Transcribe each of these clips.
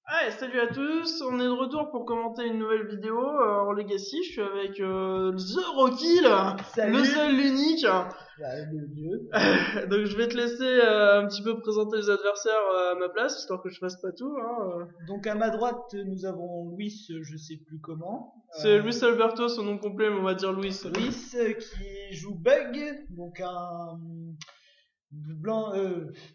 Ah, salut à tous, on est de retour pour commenter une nouvelle vidéo en Legacy. Je suis avec The Rocky, là, le Salut. seul, l'unique. Bah, le dieu. Donc je vais te laisser un petit peu présenter les adversaires à ma place, histoire que je fasse pas tout. Donc à ma droite, nous avons Luis, je sais plus comment. C'est Luis Alberto, son nom complet, mais on va dire Luis. Luis qui joue Bug, donc un blanc,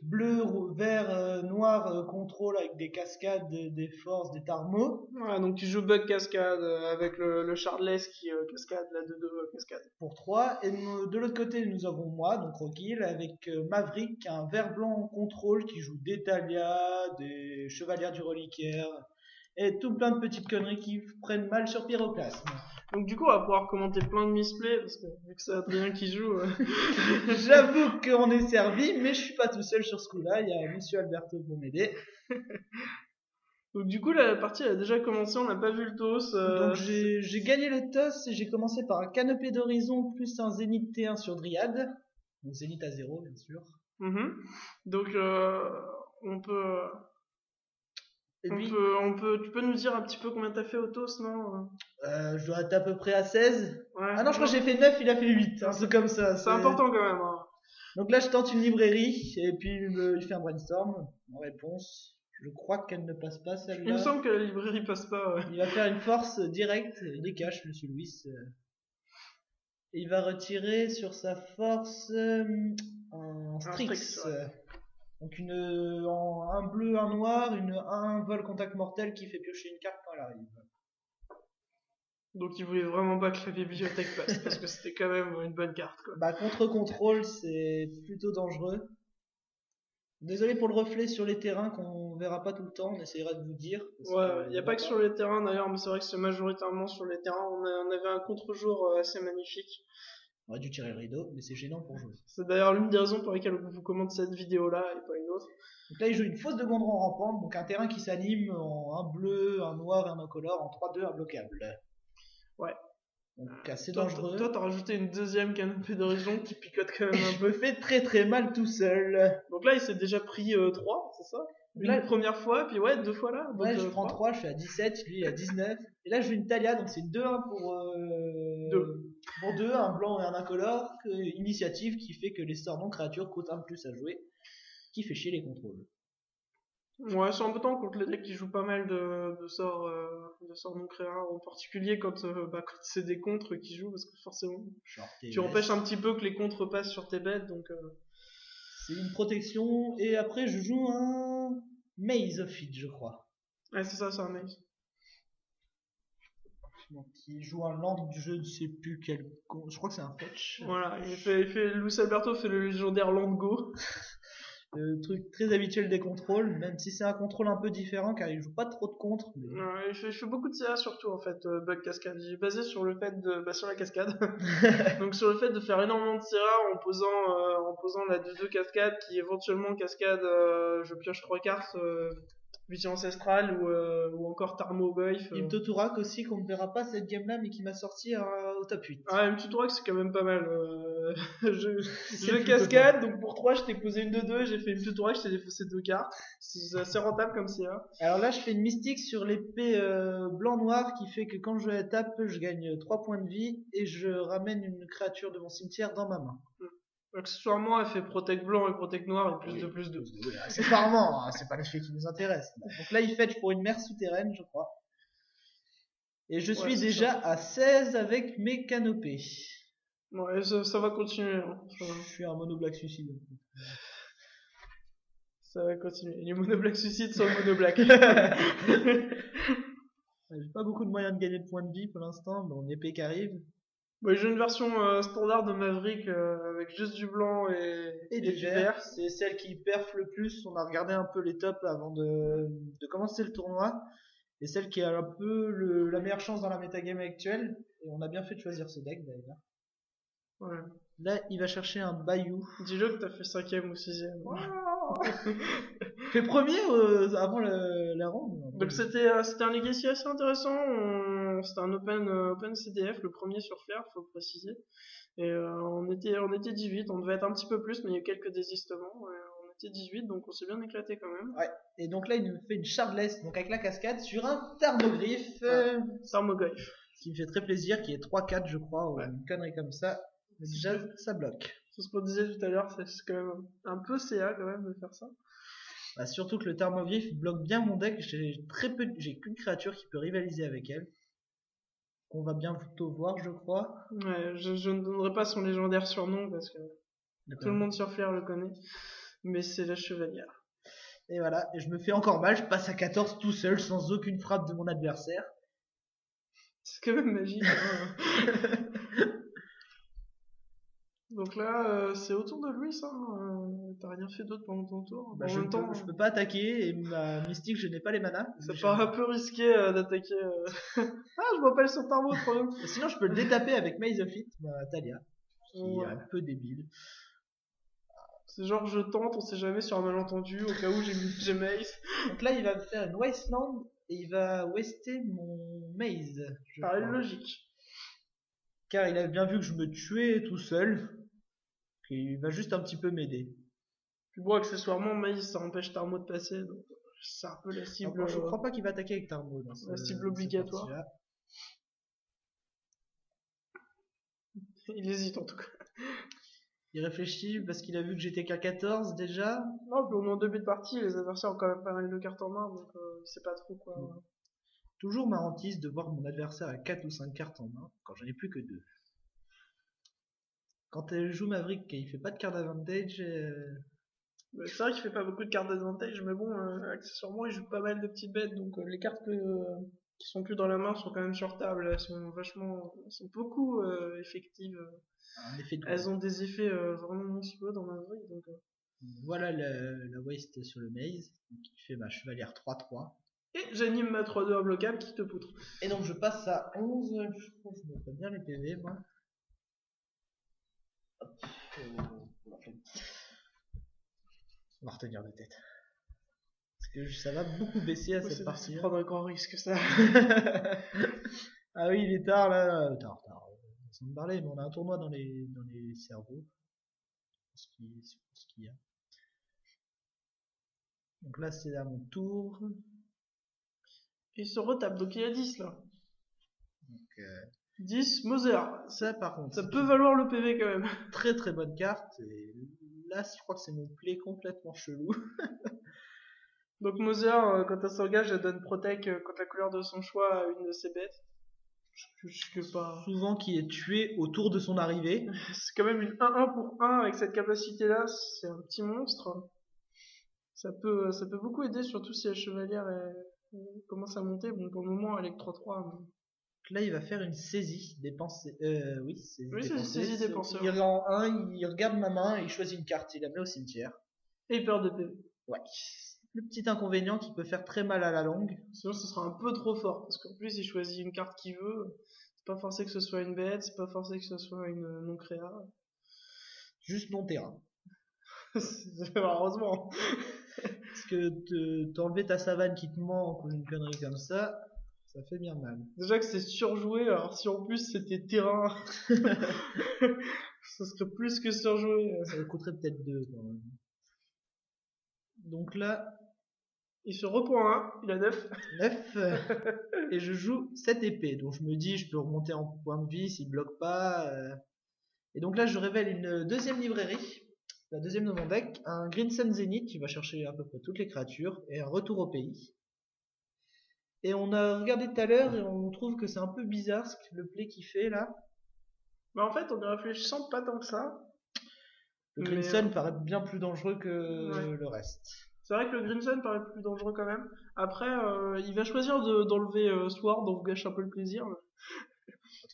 bleu, vert, noir contrôle avec des cascades, des forces, des tarmots. Ouais, donc tu joues Bug Cascade avec le Shardless qui cascade, la 2-2 cascade. Pour 3. Et de l'autre côté, nous avons moi, donc Rocky, avec Maverick, un vert blanc contrôle qui joue des Thalia, des Chevalières du Reliquaire, et tout plein de petites conneries qui prennent mal sur Pyroclasme. Donc du coup, on va pouvoir commenter plein de misplays, parce que vu que c'est Adrien qui joue... J'avoue qu'on est servi, mais je suis pas tout seul sur ce coup-là, il y a Monsieur Alberto pour m'aider. Donc du coup, la partie a déjà commencé, on n'a pas vu le toss. Donc j'ai gagné le toss et j'ai commencé par un canopé d'horizon plus un zénith T1 sur Dryad. Donc zénith à 0 bien sûr. Donc on peut, Et puis tu peux nous dire un petit peu combien t'as fait au toss, non? je dois être à peu près à 16. Ouais. Ah non, je crois que j'ai fait 9, il a fait 8. Un truc comme ça. C'est important quand même. Donc là je tente une librairie et puis il fait un brainstorm. En réponse, je crois qu'elle ne passe pas Il me celle-là. semble que la librairie passe pas. Ouais. Il va faire une force directe, il est cash Monsieur Louis. Et il va retirer sur sa force un Strix. Ouais. Donc un bleu, un noir, un vol contact mortel qui fait piocher une carte quand elle arrive. Donc il voulait vraiment pas que la bibliothèque passe parce que c'était quand même une bonne carte, quoi. Bah contre contrôle c'est plutôt dangereux. Désolé pour le reflet sur les terrains qu'on verra pas tout le temps, on essaiera de vous dire. Ouais, il y a pas que sur les terrains d'ailleurs, mais c'est vrai que c'est majoritairement sur les terrains. On avait un contre-jour assez magnifique. On aurait dû tirer le rideau, mais c'est gênant pour jouer. C'est d'ailleurs l'une des raisons pour lesquelles on vous commente cette vidéo-là et pas une autre. Donc là il joue une fausse de Gondron rampante, donc un terrain qui s'anime en un bleu, un noir et un incolore en 3-2 imbloquable. Ouais. Donc assez dangereux. Toi, t'as rajouté une deuxième canopée d'horizon qui picote quand même un Je peu. me fais très très mal tout seul. Donc là, il s'est déjà pris 3, c'est ça? Là, Une première fois, puis ouais, 2 fois là. Donc ouais, je prends 3, je suis à 17, lui il est à 19. Et là, je joue une Talia, donc c'est 2-1 pour 2, un blanc et un incolore. Initiative qui fait que les sorts non créatures coûtent un de plus à jouer, qui fait chier les contrôles. Ouais, c'est embêtant contre les decks qui jouent pas mal de sorts non créa, en particulier quand c'est des contres qui jouent, parce que forcément, tu empêches un petit peu que les contres passent sur tes bêtes, donc... C'est une protection, et après je joue un Maze of It, je crois. Ouais, c'est ça, c'est un maze. Donc il joue un land, je ne sais plus quel... Je crois que c'est un fetch. Voilà, Luis Alberto fait le légendaire Land Go. Truc très habituel des contrôles, même si c'est un contrôle un peu différent car il joue pas trop de contre. Mais... Ouais, il fait beaucoup de CA surtout en fait, Bug Cascade. Il est basé sur le fait sur la cascade. Donc sur le fait de faire énormément de CA en posant la 2-2 cascade qui éventuellement cascade, je pioche 3 cartes, Vision Ancestrale ou encore Tarmo Goyf. Imtoturak aussi qu'on ne verra pas cette game là mais qui m'a sorti au top 8. Ah, Imtoturak c'est quand même pas mal. Je cascade, donc pour 3 je t'ai posé une 2-2, j'ai fait Imtoturak, je t'ai défaussé 2 cartes. C'est assez rentable comme CA. Alors là je fais une mystique sur l'épée blanc-noir qui fait que quand je la tape je gagne 3 points de vie et je ramène une créature de mon cimetière dans ma main. Accessoirement, elle fait Protect blanc et Protect noir et plus 2. Oui, accessoirement, hein, c'est pas l'effet qui nous intéresse. Donc là, il fetch pour une mer souterraine, je crois. Et je suis déjà à 16 avec mes canopées. Ouais, ça va continuer. Hein. Je suis un monoblack suicide. Ça va continuer. Les monoblack suicide sur le monoblack. J'ai pas beaucoup de moyens de gagner de points de vie pour l'instant, mais on épée qui arrive. Ouais, j'ai une version standard de Maverick avec juste du blanc et du vert. C'est celle qui perf le plus. On a regardé un peu les tops avant de commencer le tournoi. Et celle qui a un peu la meilleure chance dans la metagame actuelle. Et on a bien fait de choisir ce deck d'ailleurs. Ouais. Là, il va chercher un Bayou. Dis-le que t'as fait 5ème ou 6ème. Fait premier avant la ronde. Donc c'était un legacy assez intéressant. C'était un open CDF, le premier sur Flair, faut le préciser. Et on était 18, on devait être un petit peu plus, mais il y a eu quelques désistements. Et petit 18, donc on s'est bien éclaté quand même. Ouais. Et donc là, il nous fait une Shardless, donc avec la cascade, sur un Thermogriffe. Thermogriffe. Qui me fait très plaisir, qui est 3-4, je crois, ou Ouais. une connerie comme ça. Mais déjà, ça bloque. C'est ce qu'on disait tout à l'heure, c'est quand même un peu CA quand même de faire ça. Bah, surtout que le Thermogriffe bloque bien mon deck. J'ai qu'une créature qui peut rivaliser avec elle. On va bientôt voir, je crois. Ouais, je ne donnerai pas son légendaire surnom parce que tout le monde sur Flair le connaît. Mais c'est la chevalière. Et voilà, et je me fais encore mal, je passe à 14 tout seul, sans aucune frappe de mon adversaire. C'est quand même magique. Hein. Donc là, c'est au tour de lui, ça. T'as rien fait d'autre pendant ton tour. Bah, en même temps, je peux pas attaquer, et ma mystique, je n'ai pas les manas. ça paraît un peu risqué d'attaquer. Ah, je vois pas le sur Tarmo, trop bien. Sinon, je peux le détaper avec Maze of It, Talia, qui Ouais. est un peu débile. C'est genre, je tente, on sait jamais sur un malentendu, au cas où j'ai Mace. Donc là, il va me faire une Wasteland, et il va waster mon Maze. Pareil, logique. Car il a bien vu que je me tuais tout seul. Il va juste un petit peu m'aider. Puis bon, accessoirement, Mace, ça empêche Tarmo de passer, donc c'est un peu la cible. Alors, je crois pas qu'il va attaquer avec Tarmo. La cible obligatoire. Il hésite en tout cas. Il réfléchit parce qu'il a vu que j'étais qu'à 14 déjà. Non, puis on est en début de partie, les adversaires ont quand même pas mal de cartes en main, donc il sait pas trop quoi. Toujours marrantise de voir mon adversaire à 4 ou 5 cartes en main quand j'en ai plus que 2. Quand elle joue Maverick et il fait pas de card advantage, C'est vrai qu'il fait pas beaucoup de cartes d'advantage, mais bon, accessoirement il joue pas mal de petites bêtes, donc les cartes qui sont plus dans la main sont quand même sur table, elles sont beaucoup effectives. Elles ont des effets vraiment monstrueux dans Maverick, donc. Voilà la waste sur le Maze, qui fait ma chevalière 3-3. Et j'anime ma 3-2 imbloquable qui te poutre. Et donc je passe à 11, je trouve que je me fais bien les PV moi. Hop. On va retenir de tête. Parce que ça va beaucoup baisser à cette partie. Prendre un grand risque ça. Ah oui, il est tard là. Tard. Sans me parler, mais on a un tournoi dans les cerveaux. Ce qu'il y a. Donc là c'est à mon tour. Il se retape, donc il y a 10 là. Donc, 10, Moser. Ça par contre. Ça peut valoir le PV quand même. Très très bonne carte. Et là je crois que c'est mon play complètement chelou. Donc Moser, quand elle s'engage, elle donne Protect contre la couleur de son choix à une de ses bêtes. Souvent qui est tué autour de son arrivée. C'est quand même une 1-1 pour 1 avec cette capacité là, c'est un petit monstre. Ça peut beaucoup aider, surtout si la chevalière commence à monter. Bon, pour le moment elle est que 3-3. Mais... Là il va faire une saisie dépensée. Oui, saisie dépensée. Il rend 1, il regarde ma main et il choisit une carte, il la met au cimetière. Et il perd de PV. Ouais. Le petit inconvénient qui peut faire très mal à la longue. Sinon ce sera un peu trop fort, parce qu'en plus il choisit une carte qu'il veut. C'est pas forcé que ce soit une bête, c'est pas forcé que ce soit une non-créa. Juste non-terrain. Heureusement. Parce que t'enlever ta savane qui te manque ou une connerie comme ça fait bien mal. Déjà que c'est surjoué, alors si en plus c'était terrain, ça serait plus que surjoué. Ça me coûterait peut-être 2 quand même. Donc là, il se reprend 1, il a 9. 9. Et je joue 7 épées. Donc je me dis, je peux remonter en point de vie s'il bloque pas. Et donc là, je révèle une deuxième librairie. La deuxième de mon deck. Un Green Sun Zenith qui va chercher à peu près toutes les créatures. Et un retour au pays. Et on a regardé tout à l'heure et on trouve que c'est un peu bizarre le play qu'il fait là. Bah en fait, en y réfléchissant pas tant que ça. Le Green Sun paraît bien plus dangereux que le reste. C'est vrai que le Green Sun paraît plus dangereux quand même. Après, il va choisir d'enlever Sword, on vous gâche un peu le plaisir.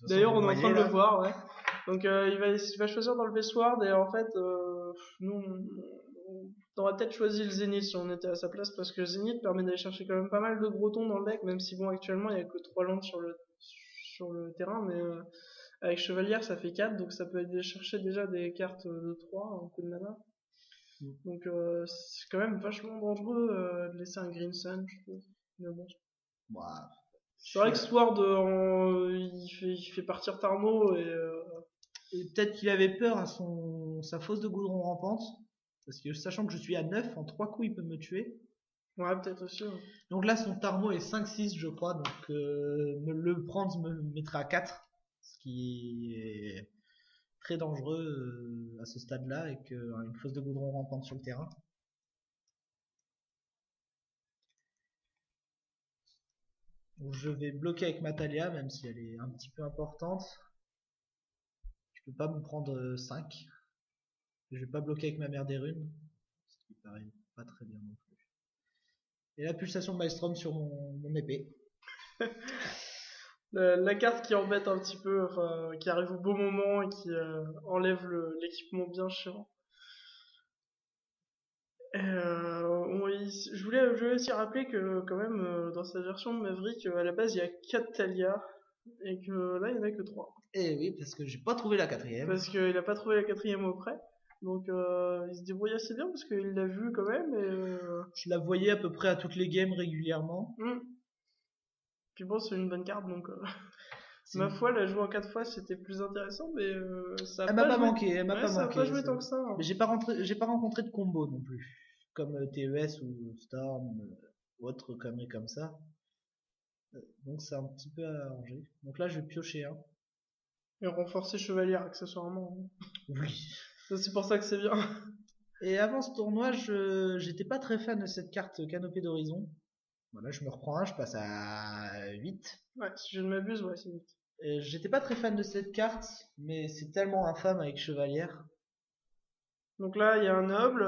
D'ailleurs, on est en train de le voir, ouais. Donc il va choisir d'enlever Sword et en fait, nous, on aurait peut-être choisi le Zénith si on était à sa place, parce que le Zénith permet d'aller chercher quand même pas mal de gros tons dans le deck, même si bon, actuellement il n'y a que 3 landes sur le terrain, mais avec Chevalière ça fait 4, donc ça peut aller chercher déjà des cartes de 3, un coup de mana. Donc c'est quand même vachement dangereux de laisser un Green Sun, je trouve. Mais bon. Wow. C'est vrai que Sword, il fait partir Tarmo et peut-être qu'il avait peur à sa fosse de goudron rampante. Parce que sachant que je suis à 9, en 3 coups il peut me tuer. Ouais, peut-être aussi. Ouais. Donc là son Tarmo est 5-6 je crois, donc le prendre me mettrait à 4. Ce qui est très dangereux à ce stade-là, avec une fosse de goudron rampante sur le terrain. Donc je vais bloquer avec ma Talia, même si elle est un petit peu importante. Je peux pas me prendre 5. Je vais pas bloquer avec ma mère des runes, ce qui paraît pas très bien non plus. Et la pulsation de Maelstrom sur mon épée. La carte qui embête un petit peu, enfin, qui arrive au bon moment et qui enlève l'équipement bien chiant. Je voulais aussi rappeler que quand même dans cette version de Maverick, à la base il y a 4 Talia et que là il n'y en a que 3. Et oui, parce que j'ai pas trouvé la 4ème. Parce qu'il a pas trouvé la 4ème auprès. Donc il se débrouille assez bien parce qu'il l'a vu quand même. Et, Je la voyais à peu près à toutes les games régulièrement. Puis bon, c'est une bonne carte donc. Ma foi, la jouer en 4 fois c'était plus intéressant, mais ça a elle pas m'a pas joué. manqué, elle m'a Ouais, pas ça a manqué. pas joué tant que ça. Hein. Mais j'ai pas rencontré de combo non plus. Comme TES ou Storm ou autre conneries comme ça. Donc c'est un petit peu arrangé. Donc là je vais piocher un. Et renforcer chevalière accessoirement. Oui. Ça, c'est pour ça que c'est bien. Et avant ce tournoi, j'étais pas très fan de cette carte Canopée d'Horizon. Voilà, je me reprends un, je passe à 8. Ouais, si je ne m'abuse, ouais, c'est vite. J'étais pas très fan de cette carte, mais c'est tellement infâme avec Chevalière. Donc là, il y a un noble,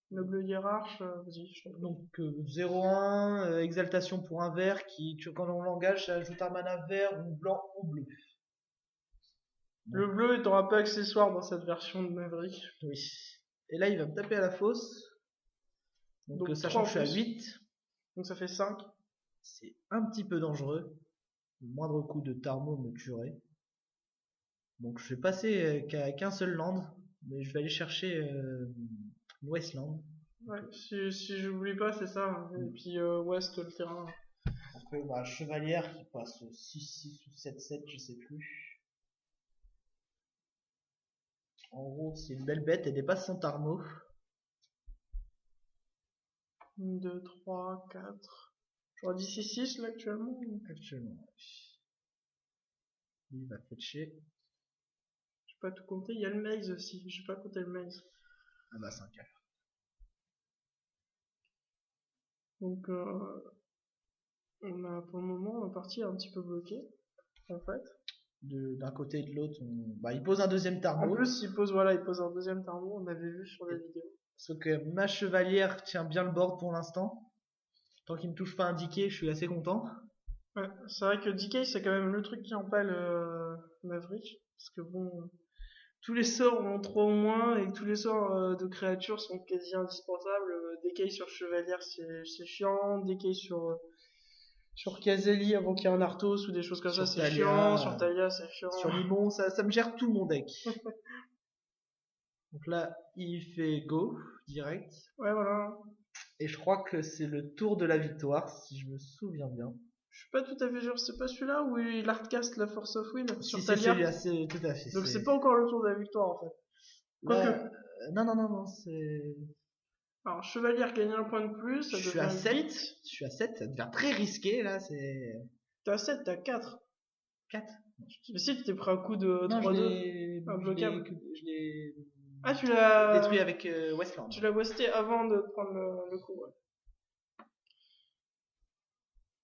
noble hiérarche, vas-y. Donc 0-1, exaltation pour un vert quand on l'engage, ça ajoute un mana vert ou blanc ou bleu. Le bleu étant un peu accessoire dans cette version de Maverick. Oui. Et là, il va me taper à la fosse. Donc sachant que je suis à 8. Donc ça fait 5. C'est un petit peu dangereux. Le moindre coup de Tarmo me tuerait. Donc je vais passer qu'un seul land. Mais je vais aller chercher Westland. Ouais, si j'oublie pas, c'est ça. Et puis West, le terrain. Donc bah, chevalière qui passe 6-6 ou 7-7, je sais plus. En gros, c'est une belle bête, elle dépasse son Tarmo. 1, 2, 3, 4. J'aurais dit 6-6 là actuellement. Actuellement. Il va fetcher. J'ai pas tout compté, il y a le maze aussi. J'ai pas compté le maze. Ah bah 5. Donc on a pour le moment un parti un petit peu bloqué en fait. D'un côté et de l'autre, bah, il pose un deuxième Tarmo. En plus, il pose un deuxième Tarmo, on avait vu sur la vidéo. Sauf que ma chevalière tient bien le board pour l'instant. Tant qu'il ne touche pas un Decay, je suis assez content. Ouais, c'est vrai que Decay, c'est quand même le truc qui empale Maverick. Parce que bon, tous les sorts ont 3 ou moins, et tous les sorts de créatures sont quasi indispensables. Decay sur chevalière, c'est chiant. Decay sur Kazeli avant qu'il y ait un Arthos ou des choses comme ça, c'est chiant. Sur Talia, c'est chiant. Sur Limon, ça me gère tout mon deck. Donc là, il fait go, direct. Ouais, voilà. Et je crois que c'est le tour de la victoire, si je me souviens bien. Je suis pas tout à fait sûr, c'est pas celui-là où il hardcast la Force of Will sur si, Talia. Celui-là, c'est tout à fait. Donc c'est pas encore le tour de la victoire en fait. Là, non, c'est... Alors, Chevalière gagne un point de plus, ça je suis à 7. Je suis à 7, ça devient très risqué là, c'est... T'es à 7, t'es à 4. 4 Mais si, tu t'es pris un coup de 3-2. Imbloquable. Je l'ai... Ah, tu l'as... détruit avec Westland. Tu l'as westé avant de prendre le coup, ouais.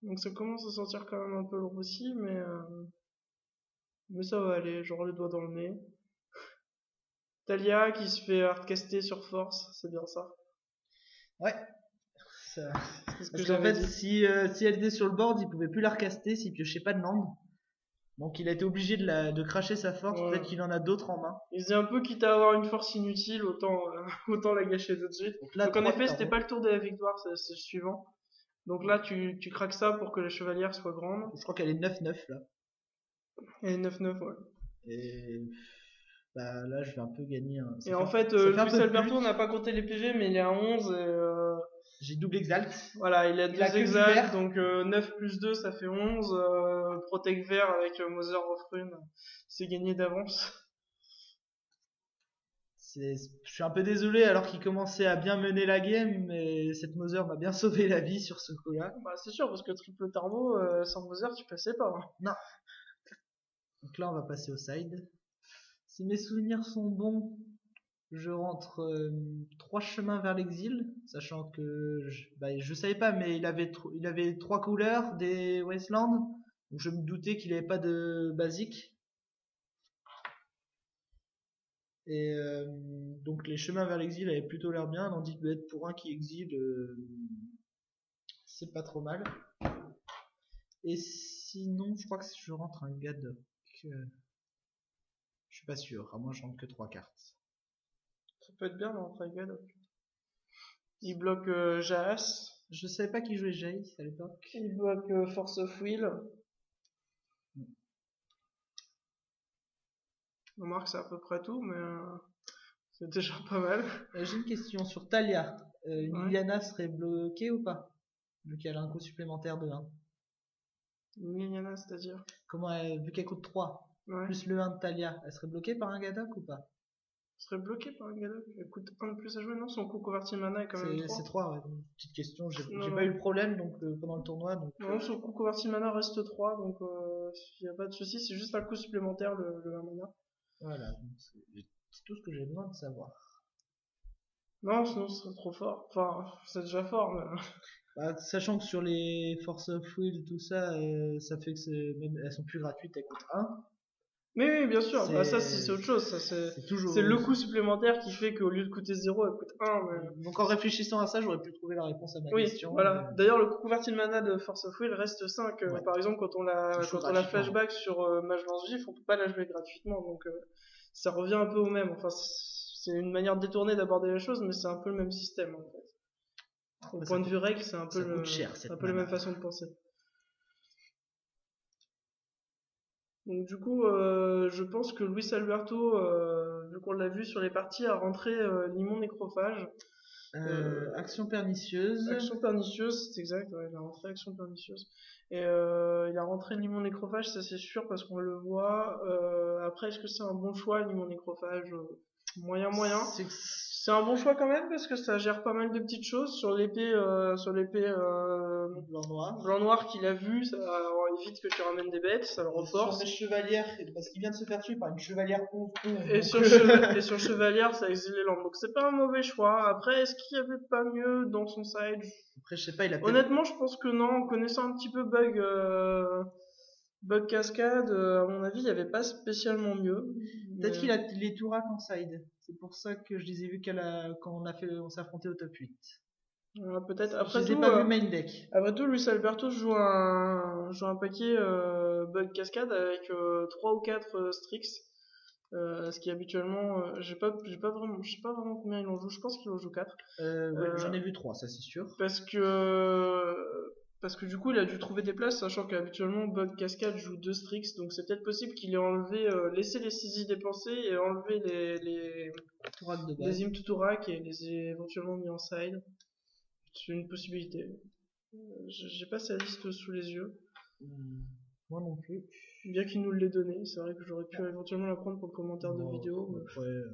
Donc ça commence à sentir quand même un peu lourd aussi, mais ça va aller, genre le doigt dans le nez. Talia qui se fait hardcaster sur force, c'est bien ça. Ouais. Ça... C'est ce que j'avais dit. Si elle était sur le board, il pouvait plus la recaster s'il piochait pas de land. Donc il a été obligé de cracher sa force, ouais. Peut-être qu'il en a d'autres en main. Il se dit un peu quitte à avoir une force inutile, autant la gâcher tout de suite. Donc en effet, c'était pas le tour de la victoire, c'est le suivant. Donc là, tu craques ça pour que la chevalière soit grande. Je crois qu'elle est 9-9 là. Elle est 9-9, ouais. Et bah là, je vais un peu gagner. Et en fait, Luis Alberto n'a pas compté les PV, mais il est à 11 et... J'ai double exalt. Voilà, il a 2 exalt, donc 9 plus 2, ça fait 11. Protect vert avec Mother of Rune, c'est gagné d'avance. Je suis un peu désolé alors qu'il commençait à bien mener la game, mais cette Mother m'a bien sauvé la vie sur ce coup-là. Bah, c'est sûr, parce que triple turbo, sans Mother, tu passais pas. Hein. Non. Donc là, on va passer au side. Si mes souvenirs sont bons, je rentre 3 chemins vers l'exil, sachant que je savais pas, mais il avait 3 couleurs des Wastelands, donc je me doutais qu'il avait pas de basique. Et donc les chemins vers l'exil avaient plutôt l'air bien, tandis que être pour un qui exile, c'est pas trop mal. Et sinon, je crois que je rentre un Gadok. Je suis pas sûr, à moins je rentre que 3 cartes. Ça peut être bien dans Trigal. Il bloque Jaas. Je savais pas qui jouait Jace à l'époque. Il bloque Force of Will. On remarque c'est à peu près tout, mais c'est déjà pas mal. J'ai une question sur Talia. Une Ouais. Liliana serait bloquée ou pas? Vu qu'elle a un coût supplémentaire de 1. Liliana, c'est-à-dire. Vu qu'elle coûte 3, Ouais. plus le 1 de Talia, elle serait bloquée par un Gadok ou pas? Il serait bloqué par un Gadok. Elle coûte 1 de plus à jouer, non? Son coût converti mana est quand même 3. C'est 3, ouais. Donc, petite question, j'ai Non, pas non. eu le problème donc, pendant le tournoi. Donc, Non, son coût converti mana reste 3, donc il n'y a pas de souci. C'est juste un coût supplémentaire, le 1 mana. voilà, donc c'est tout ce que j'ai besoin de savoir. Non, sinon ce serait trop fort. Enfin, c'est déjà fort, mais. Bah, sachant que sur les Force of Will, tout ça, ça fait que même, elles sont plus gratuites, elles coûtent 1. Mais oui, bien sûr. Bah, ça, C'est c'est autre chose. Ça, c'est toujours. c'est le coût supplémentaire qui fait qu'au lieu de coûter 0, elle coûte 1. Mais... Donc en réfléchissant à ça, j'aurais pu trouver la réponse à ma Oui, question. voilà. D'ailleurs, le coût converti de mana de Force of Will reste 5. Ouais. Par exemple, quand on Ça joue la gratuitement. flashback sur Mage Lance Vif, on peut pas la jouer gratuitement. Donc, ça revient un peu au même. Enfin, c'est une manière détournée d'aborder les choses, mais c'est un peu le même système, en fait. Au Après, point de vue règle, c'est un ça peu, coûte cher, cette un peu la mana. même façon de penser. Donc du coup, je pense que Luis Alberto, vu qu'on l'a vu sur les parties, a rentré Limon Nécrophage. Action pernicieuse. Action pernicieuse, c'est exact, ouais, il a rentré Action pernicieuse. Et il a rentré Limon Nécrophage, ça c'est sûr, parce qu'on le voit. Après, est-ce que c'est un bon choix, Limon Nécrophage? Moyen. C'est un bon choix quand même, parce que ça gère pas mal de petites choses sur l'épée blanc-noir qu'il a vu, ça évite que tu ramènes des bêtes, ça le renforce. Sur les chevalières, parce qu'il vient de se faire tuer par une chevalière con. Et sur Chevalière, ça exile les landes. Donc c'est pas un mauvais choix. Après, est-ce qu'il y avait pas mieux dans son side? Après, je sais pas, il a peut-être. Honnêtement, je pense que non. En connaissant un petit peu Bug Cascade, à mon avis, il y avait pas spécialement mieux. Peut-être qu'il a les Tourak en side. C'est pour ça que je les ai vus quand on s'est affronté au top 8. Voilà, peut-être. Je les ai pas vus main deck. Après tout, Luis Alberto joue un paquet Bug Cascade avec 3 ou 4 Strix. Ce qui habituellement, je sais pas vraiment combien il en joue, je pense qu'il en joue 4. Ouais, j'en ai vu 3, ça c'est sûr. Parce que du coup il a dû trouver des places, sachant qu'habituellement Bug Cascade joue 2 Strix, donc c'est peut-être possible qu'il ait enlevé, laissé les saisies dépensées et enlevé les Tourak de base. les Imtuturak et les ait éventuellement mis en side. C'est une possibilité. J'ai pas sa liste sous les yeux. Moi non plus. Bien qu'il nous l'ait donné, c'est vrai que j'aurais pu éventuellement la prendre pour le commentaire de vidéo, mais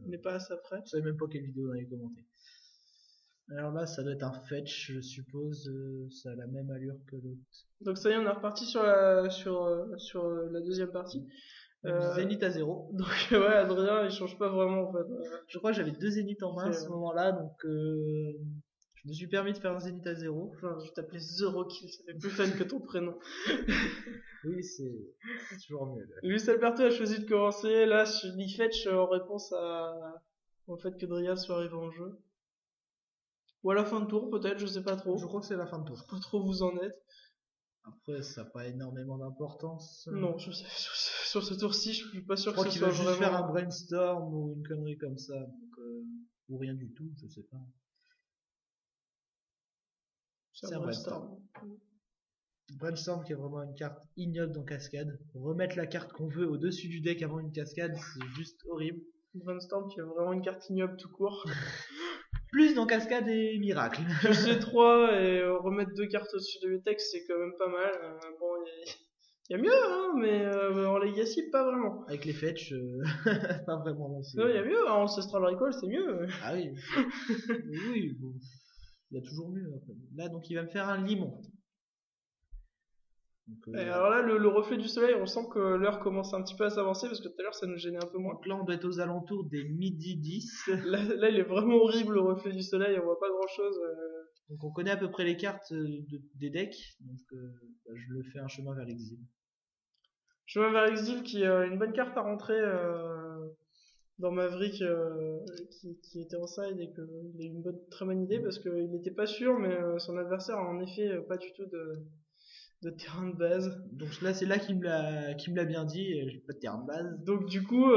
on n'est pas à ça près. Je savais même pas quelle vidéo on avait commenté. Alors là, ça doit être un fetch, je suppose. Ça a la même allure que l'autre. Donc ça y est, on est reparti sur la deuxième partie. Zénith à 0. Donc ouais, Adrien, il change pas vraiment en fait. Je crois que j'avais 2 Zénith en main à ce moment-là, donc je me suis permis de faire un Zénith à 0. Enfin, je t'appelais Zero Kill, ça fait plus fun que ton prénom. Oui, c'est toujours mieux. Là. Luis Alberto a choisi de commencer. Là, je lis fetch en réponse au fait que Dryad soit arrivé en jeu. Ou à la fin de tour, peut-être, je sais pas trop. Je crois que c'est la fin de tour. Pas trop où vous en êtes. Après, ça n'a pas énormément d'importance. Non, je sais, sur ce tour-ci, je suis pas sûr que ce soit soit juste vraiment. Faire un brainstorm ou une connerie comme ça, donc, ou rien du tout, je sais pas. C'est un brainstorm. Brainstorm qui est vraiment une carte ignoble dans Cascade. Remettre la carte qu'on veut au-dessus du deck avant une cascade, c'est juste horrible. Brainstorm qui est vraiment une carte ignoble tout court. Plus dans Cascade et Miracle. Piocher 3 et remettre 2 cartes au-dessus de le texte, c'est quand même pas mal. Bon, il Il y a mieux, hein, mais en Legacy, pas vraiment. Avec les fetch, pas vraiment non plus. Non, il y a mieux, en Ancestral Recall, c'est mieux. Ah oui. Oui, bon, il y a toujours mieux. Après. Là, donc il va me faire un limon. Et alors là, le reflet du soleil, on sent que l'heure commence un petit peu à s'avancer parce que tout à l'heure, ça nous gênait un peu moins. Donc là, on doit être aux alentours des midi 10. Là, il est vraiment horrible le reflet du soleil, on voit pas grand chose. Donc on connaît à peu près les cartes des decks. Donc je le fais un chemin vers l'exil. Chemin vers l'exil qui est une bonne carte à rentrer dans Maverick qui était en side et qu'il a eu une très bonne idée parce qu'il n'était pas sûr, mais son adversaire a en effet pas du tout de terrain de base. Donc là, c'est là qu'il me l'a bien dit. J'ai pas de terrain de base. Donc du coup,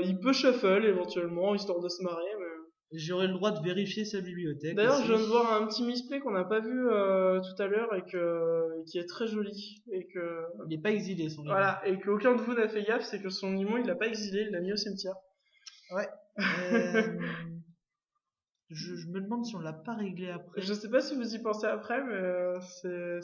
il peut shuffle éventuellement, histoire de se marrer. Mais... J'aurai le droit de vérifier sa bibliothèque. D'ailleurs, aussi. je viens de voir un petit misplay qu'on n'a pas vu tout à l'heure et qui est très joli. Et que... Il n'est pas exilé, son Limon. Voilà, et qu'aucun de vous n'a fait gaffe, c'est que son Limon, il l'a pas exilé, il l'a mis au cimetière. Ouais. Je me demande si on l'a pas réglé après. Je sais pas si vous y pensez après, mais c'est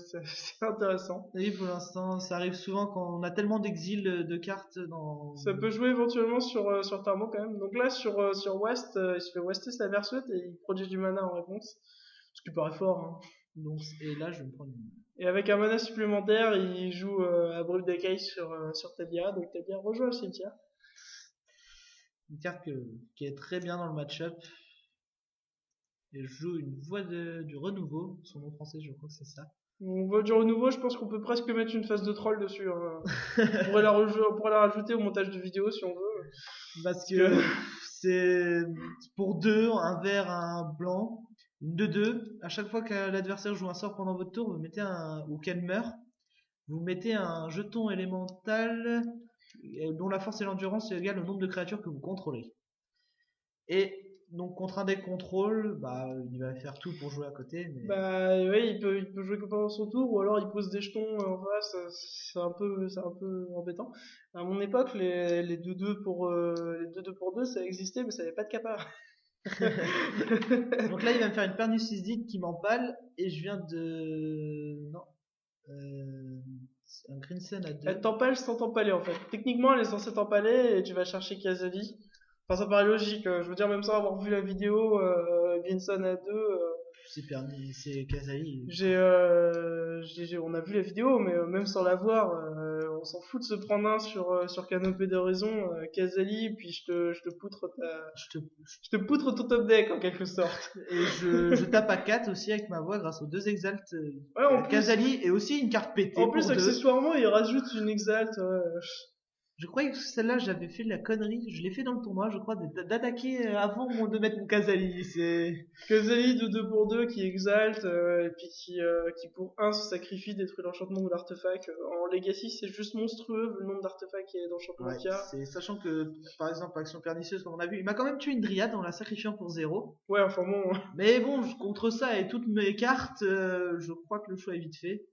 intéressant. Oui, pour l'instant, ça arrive souvent quand on a tellement d'exil de cartes dans. Ça peut jouer éventuellement sur Tarmo quand même. Donc là, sur West, il se fait Wester sa Versuit et il produit du mana en réponse. Ce qui paraît fort. Hein. Donc, et là, je vais me prendre une. Et avec un mana supplémentaire, il joue Abrupt Decay sur Tadia. Donc Tadia rejoint le cimetière. Une carte qui est très bien dans le match-up. Et je joue une voix du renouveau. Son nom français, je crois que c'est ça. On voit du renouveau, je pense qu'on peut presque mettre une phase de troll dessus. Hein. on pourrait la rajouter au montage de vidéo si on veut. Parce que c'est pour 2, un vert, un blanc, une 2-2. À chaque fois que l'adversaire joue un sort pendant votre tour, vous mettez ou qu'elle meurt, vous mettez un jeton élémental dont la force et l'endurance est égale au nombre de créatures que vous contrôlez. Et donc contre un deck contrôle, il va faire tout pour jouer à côté. Mais... Bah oui, il peut jouer que pendant son tour, ou alors il pose des jetons en face, c'est un peu embêtant. À mon époque, les 2-2 pour 2 ça existait, mais ça n'avait pas de capa. Donc là, il va me faire une Pernus Isidite qui m'empale, et je viens de... Non. Un Green à 2. Elle t'empale sans t'empaler en fait. Techniquement, elle est censée t'empaler et tu vas chercher Kazali. Enfin, ça paraît logique. Je veux dire, même sans avoir vu la vidéo, Vincent à 2. C'est Kazali. On a vu la vidéo, mais même sans la voir, on s'en fout de se prendre un sur Canopée d'Horizon, Kazali, puis je te poutre je te poutre ton top deck en quelque sorte. Et je tape à 4 aussi avec ma voix grâce aux 2 exaltes. Ouais, Kazali est aussi une carte pétée. En plus, accessoirement, il rajoute une exalte. Je croyais que celle-là, j'avais fait de la connerie. Je l'ai fait dans le tournoi, je crois, d'attaquer avant de mettre mon Kazali. C'est Kazali de 2 pour 2 qui exalte, et puis qui pour 1 se sacrifie, détruit l'enchantement ou l'artefact. En Legacy, c'est juste monstrueux le nombre d'artefacts qui est d'enchantement qu'il y a. Sachant que, par exemple, Action Pernicieuse, comme on a vu, il m'a quand même tué une dryade en la sacrifiant pour 0. Ouais, enfin bon. Mais bon, contre ça et toutes mes cartes, je crois que le choix est vite fait.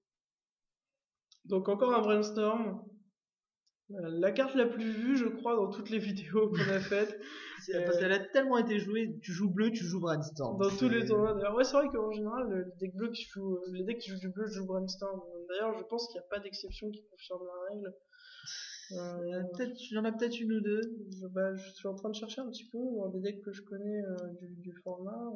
Donc encore un brainstorm. La carte la plus vue, je crois, dans toutes les vidéos qu'on a faites. Parce qu'elle a tellement été jouée, tu joues bleu, tu joues Brainstorm. Dans tous les tournois. D'ailleurs, ouais, c'est vrai qu'en général, les decks qui jouent du bleu jouent Brainstorm. D'ailleurs, je pense qu'il n'y a pas d'exception qui confirme la règle. Il y en a peut-être une ou deux. Je suis en train de chercher un petit peu dans des decks que je connais du format.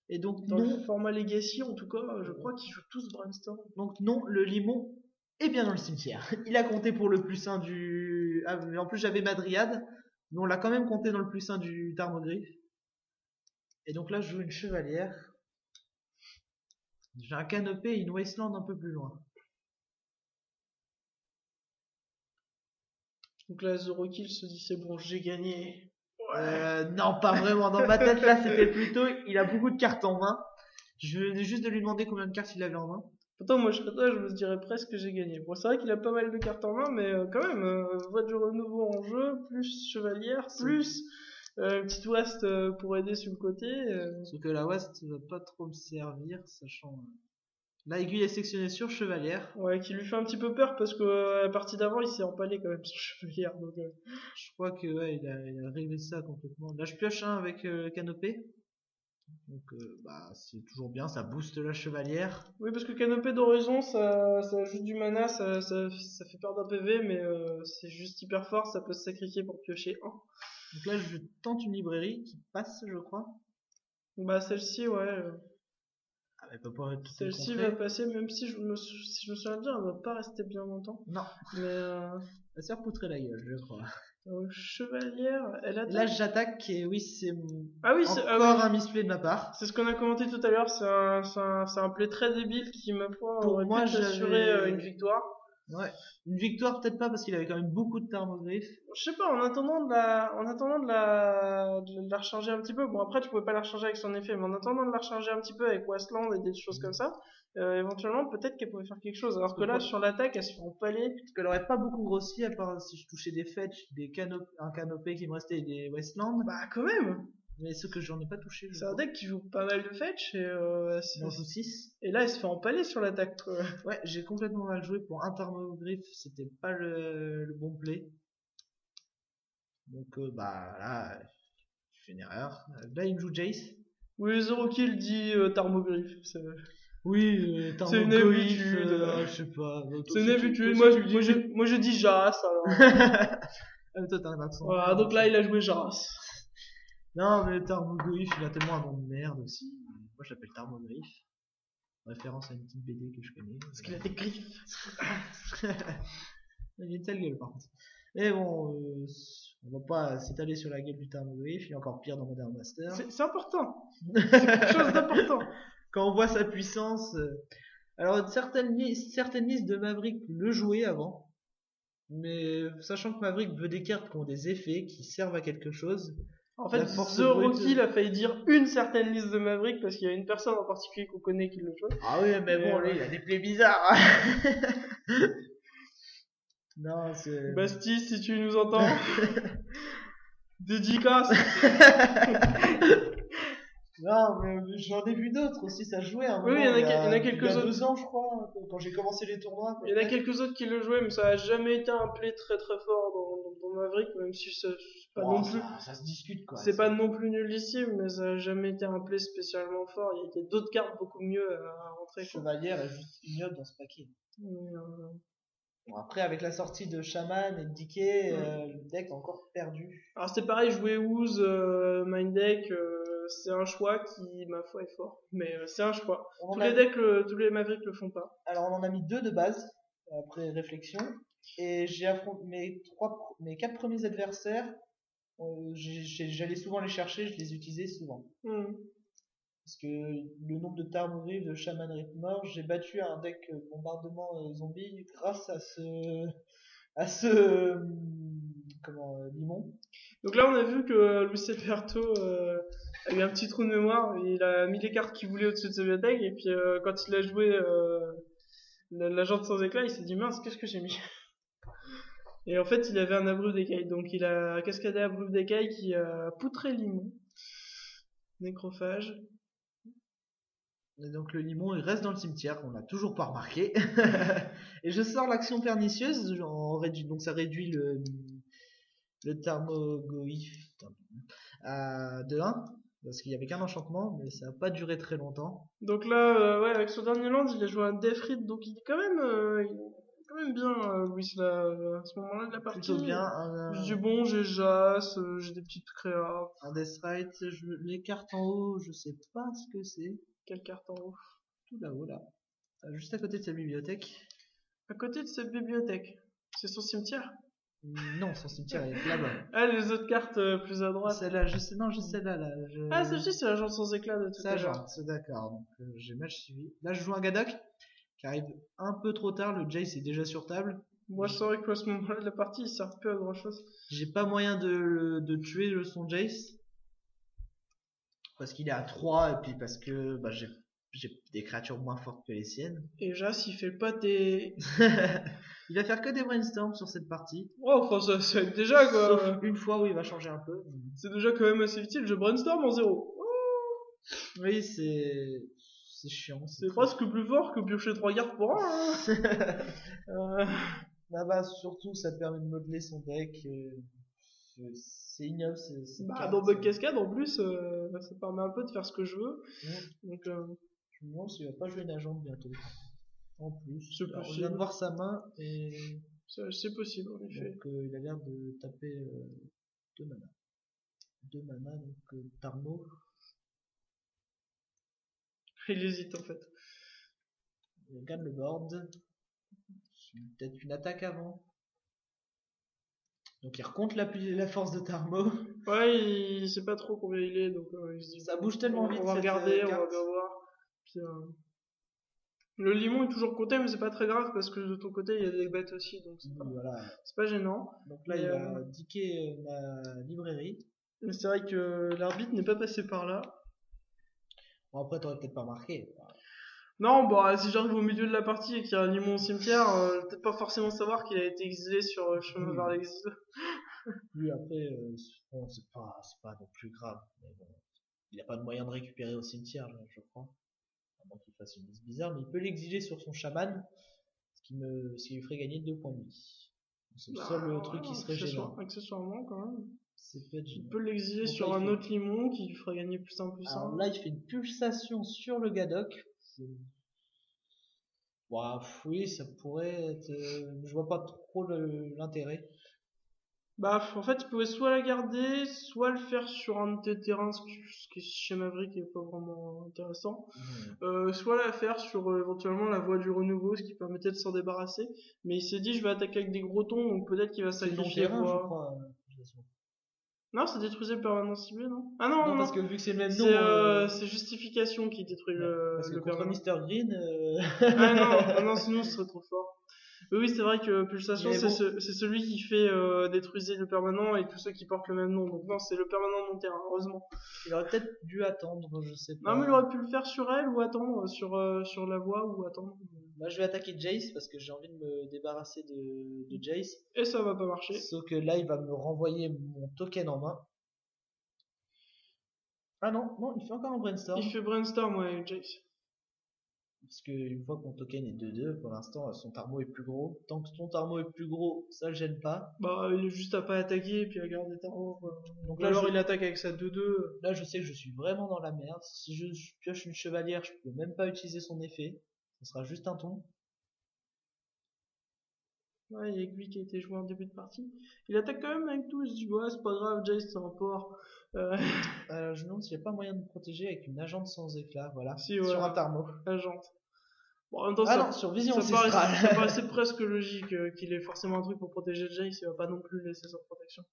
Et donc, dans le format Legacy, en tout cas, je crois qu'ils jouent tous Brainstorm. Donc non, le limon est bien dans le cimetière. Il a compté pour le plus 1 du... Ah, mais en plus j'avais ma dryade, mais on l'a quand même compté dans le plus 1 du Tarmogoyf. Et donc là je joue une chevalière. J'ai un canopé et une wasteland un peu plus loin. Donc là, The Kill se dit c'est bon, j'ai gagné. Non, pas vraiment. Dans ma tête là c'était plutôt, il a beaucoup de cartes en main. Je venais juste de lui demander combien de cartes il avait en main. Pourtant, moi, je serais toi, je me dirais presque que j'ai gagné. Bon, c'est vrai qu'il a pas mal de cartes en main, mais quand même, voie du renouveau en jeu, plus chevalière, plus petite West pour aider sur le côté. Sauf que la West va pas trop me servir, sachant... La aiguille est sectionnée sur chevalière. Ouais, qui lui fait un petit peu peur parce que la partie d'avant, il s'est empalé quand même sur chevalière. Donc, je crois que ouais, il a réglé ça complètement. Là, je pioche un avec canopé. Donc c'est toujours bien, ça booste la chevalière. Oui, parce que Canopée d'Horizon, ça ajoute du mana, ça fait perdre un PV, mais c'est juste hyper fort, ça peut se sacrifier pour piocher un. Donc là, je tente une librairie qui passe, je crois. Bah celle-ci, ouais. Elle peut pas être tout Celle-ci va passer, même si si je me souviens bien, elle va pas rester bien longtemps. Non. Mais Elle se poutrer la gueule, je crois. Chevalière, elle attaque. Là, j'attaque et oui, c'est encore un misplay de ma part. C'est ce qu'on a commenté tout à l'heure, c'est un play très débile qui, ma foi, Pour aurait moi, pu t'assurer une victoire. Ouais. Une victoire, peut-être pas, parce qu'il avait quand même beaucoup de thermogriffes. Je sais pas, en attendant de la recharger un petit peu, bon après tu pouvais pas la recharger avec son effet, mais en attendant de la recharger un petit peu avec Westland et des choses comme ça, éventuellement peut-être qu'elle pouvait faire quelque chose. Alors que là, sur l'attaque, elle se fait empaler. Parce qu'elle aurait pas beaucoup grossi, à part si je touchais des fetch, un canopé qui me restait et des Westland. Bah quand même. Mais ceux que j'en ai pas touché. C'est un deck qui joue pas mal de fetch et j'en joue 6. Et là, elle se fait empaler sur l'attaque, quoi. Ouais, j'ai complètement mal joué pour un thermogriffe, c'était pas le bon play. Donc là, je fais une erreur. Là, il me joue Jace. Oui, Zero Kill dit Thermogriffe. Oui, c'est une habitude. Je sais pas. C'est une habitude. Moi, je dis Jaras, alors. Toi, t'as un accent. Voilà, donc là, il a joué Jaras. Non, mais Thermogriffe, il a tellement un nom de merde aussi. Moi, je l'appelle Thermogriffe. Référence à une petite BD que je connais. Parce qu'il a des griffes. Il a une sale gueule, par contre. Mais bon, on va pas s'étaler sur la gueule du Thermogriffe. Il est encore pire dans Modern Master. C'est important. C'est quelque chose d'important. Quand on voit sa puissance. Alors, certaines listes de Maverick le jouaient avant. Mais sachant que Maverick veut des cartes qui ont des effets, qui servent à quelque chose. En fait, Zero Kill a failli dire une certaine liste de Maverick parce qu'il y a une personne en particulier qu'on connaît qui le jouait. Ah oui, mais bon, lui, il a des plays bizarres. Non, c'est. Basti, si tu nous entends. Dédicace. Non, mais j'en ai vu d'autres aussi, ça jouait un moment. Oui, il y en a quelques autres. Il y a 2 ans, je crois, quand j'ai commencé les tournois. Il y en a quelques autres qui le jouaient, mais ça a jamais été un play très très fort dans Maverick, même si c'est pas non plus. Ça se discute, quoi. C'est pas non plus nullissime, mais ça a jamais été un play spécialement fort. Il y a d'autres cartes beaucoup mieux à rentrer. Chevalière est juste ignoble dans ce paquet. Mais, Bon, après, avec la sortie de Shaman et de Decay, le deck a encore perdu. Alors c'est pareil, jouer Ooze, Mind Deck, c'est un choix qui, ma foi, est fort. Mais c'est un choix. Tous les Mavericks le font pas. Alors on en a mis 2 de base, après réflexion. Et j'ai affronté mes 4 premiers adversaires. J'allais souvent les chercher, je les utilisais souvent. Parce que le nombre de Thermogriffe, de Shaman Ripmore, j'ai battu un deck bombardement zombie grâce à ce limon. Donc là on a vu que Luis Alberto a eu un petit trou de mémoire, il a mis les cartes qu'il voulait au-dessus de sa bibliothèque et puis quand il a joué l'agent sans éclat, il s'est dit mince, qu'est-ce que j'ai mis? Et en fait il avait un abruve d'écaille, donc il a cascadé abruve d'écaille qui a poutré limon. Nécrophage. Et donc le limon il reste dans le cimetière, qu'on n'a toujours pas remarqué. Et je sors l'action pernicieuse, donc ça réduit le Thermoglyph de 1, parce qu'il y avait qu'un enchantement, mais ça n'a pas duré très longtemps. Donc là, ouais, avec son dernier land, il a joué un Deathrid, donc il est quand même bien, Louis, à ce moment-là de la partie. Plutôt bien. J'ai bon, j'ai Jas, j'ai des petites créas. Un Deathrite, les cartes en haut, je sais pas ce que c'est. Quelle carte en haut? Tout là-haut, là. Juste à côté de sa bibliothèque. À côté de sa bibliothèque? C'est son cimetière? Non, son cimetière est là-bas. Ah, les autres cartes plus à droite. Celle-là, je sais là. Ah, celle-ci, c'est l'agent sans éclat de tout à l'heure. C'est d'accord, donc j'ai mal suivi. Là, je joue un Gadok qui arrive un peu trop tard, le Jace est déjà sur table. Moi, je saurais qu'à ce moment-là de la partie, il sert plus à grand-chose. J'ai pas moyen de tuer son Jace. Parce qu'il est à 3 et puis parce que j'ai des créatures moins fortes que les siennes. Et Jas, il fait pas des... Il va faire que des brainstorms sur cette partie. Oh, enfin, ça va être déjà, quoi. Sauf une fois où il va changer un peu. C'est déjà quand même assez utile, je brainstorm en 0. Oui, c'est chiant. C'est presque plus fort que piocher 3 cartes pour 1. Surtout, ça te permet de modeler son deck. C'est ignoble, c'est Bah, dans Bug Cascade, en plus, ça permet un peu de faire ce que je veux. Donc, Je me demande s'il va pas jouer une agente bientôt. En plus. C'est Alors, je viens de possible. voir sa main et C'est possible, en effet. donc il a l'air de taper 2 mana. 2 mana, donc Tarmo. Il hésite, en fait. Il regarde le board. Peut-être une attaque avant. Donc il recompte la force de Tarmo. Ouais, il sait pas trop combien il est, donc il se dit, Ça bouge tellement vite. on va cette, regarder, on va carte. bien voir. Puis, le limon est toujours compté, mais c'est pas très grave parce que de ton côté il y a des bêtes aussi, donc Voilà. c'est pas gênant. Donc là, Mais, il va diquer ma librairie. Mais c'est vrai que l'arbitre n'est pas passé par là. Bon, après, t'aurais peut-être pas marqué. Non, bah si j'arrive au milieu de la partie et qu'il y a un limon au cimetière, je vais peut-être pas forcément savoir qu'il a été exilé sur chemin vers l'exil. Lui, après, bon, c'est pas non plus grave. Mais bon, il n'y a pas de moyen de récupérer au cimetière, je crois. À moins qu'il fasse une liste bizarre, mais il peut l'exiler sur son chaman, ce qui lui ferait gagner 2 points de vie. C'est le seul truc qui serait gênant. Accessoirement, quand même. C'est peut-être Il gênant. peut l'exiler Donc sur là, un autre limon qui lui ferait gagner plus 1, plus 1. Alors là, il fait une pulsation sur le Gadok. Bah, oui, ça pourrait être. Je vois pas trop l'intérêt. Bah, en fait, il pouvait soit la garder, soit le faire sur un de tes terrains, ce qui chez Maverick est pas vraiment intéressant. Soit la faire sur éventuellement la voie du renouveau, ce qui permettait de s'en débarrasser. Mais il s'est dit, je vais attaquer avec des gros tons, donc peut-être qu'il va C'est sacrifier non-terrain, je voie. crois. Non, ça détruisait le permanent ciblé, non? Ah non, Non, non, parce que vu que c'est le même nom. c'est justification qui détruit parce que le contre permanent. Mr. Green. Ah non, sinon ce serait trop fort. Oui, c'est vrai que Pulsation, Mais c'est bon. c'est celui qui fait détruiser le permanent et tous ceux qui portent le même nom. Donc non, c'est le permanent de mon terrain, heureusement. Il aurait peut-être dû attendre, je sais pas. Non, mais il aurait pu le faire sur elle ou attendre sur la voie ou attendre. Là, je vais attaquer Jace parce que j'ai envie de me débarrasser de Jace. Et ça va pas marcher. Sauf que là, il va me renvoyer mon token en main. Ah non, non, il fait encore un brainstorm. Il fait brainstorm, ouais, Jace. Parce qu'une fois que mon token est 2-2, pour l'instant, son Tarmo est plus gros. Tant que son Tarmo est plus gros, ça le gêne pas. Bah, il est juste à pas attaquer et puis à garder Tarot, quoi. Donc Ou là, alors il attaque avec sa 2-2. là, je sais que je suis vraiment dans la merde. Si je pioche une chevalière, je peux même pas utiliser son effet. Ce sera juste un ton. Ouais, il y a que lui qui a été joué en début de partie. Il attaque quand même avec tout, il se dit, ouais, c'est pas grave, Jace, c'est un port. Je me demande s'il n'y a pas moyen de me protéger avec une agente sans éclat, voilà. Si, Sur voilà. un Tarmo. Agente. Bon, en même temps, Ah non, sur Vision ça Ancestrale. paraissait presque logique qu'il ait forcément un truc pour protéger Jace, il va pas non plus laisser sans protection.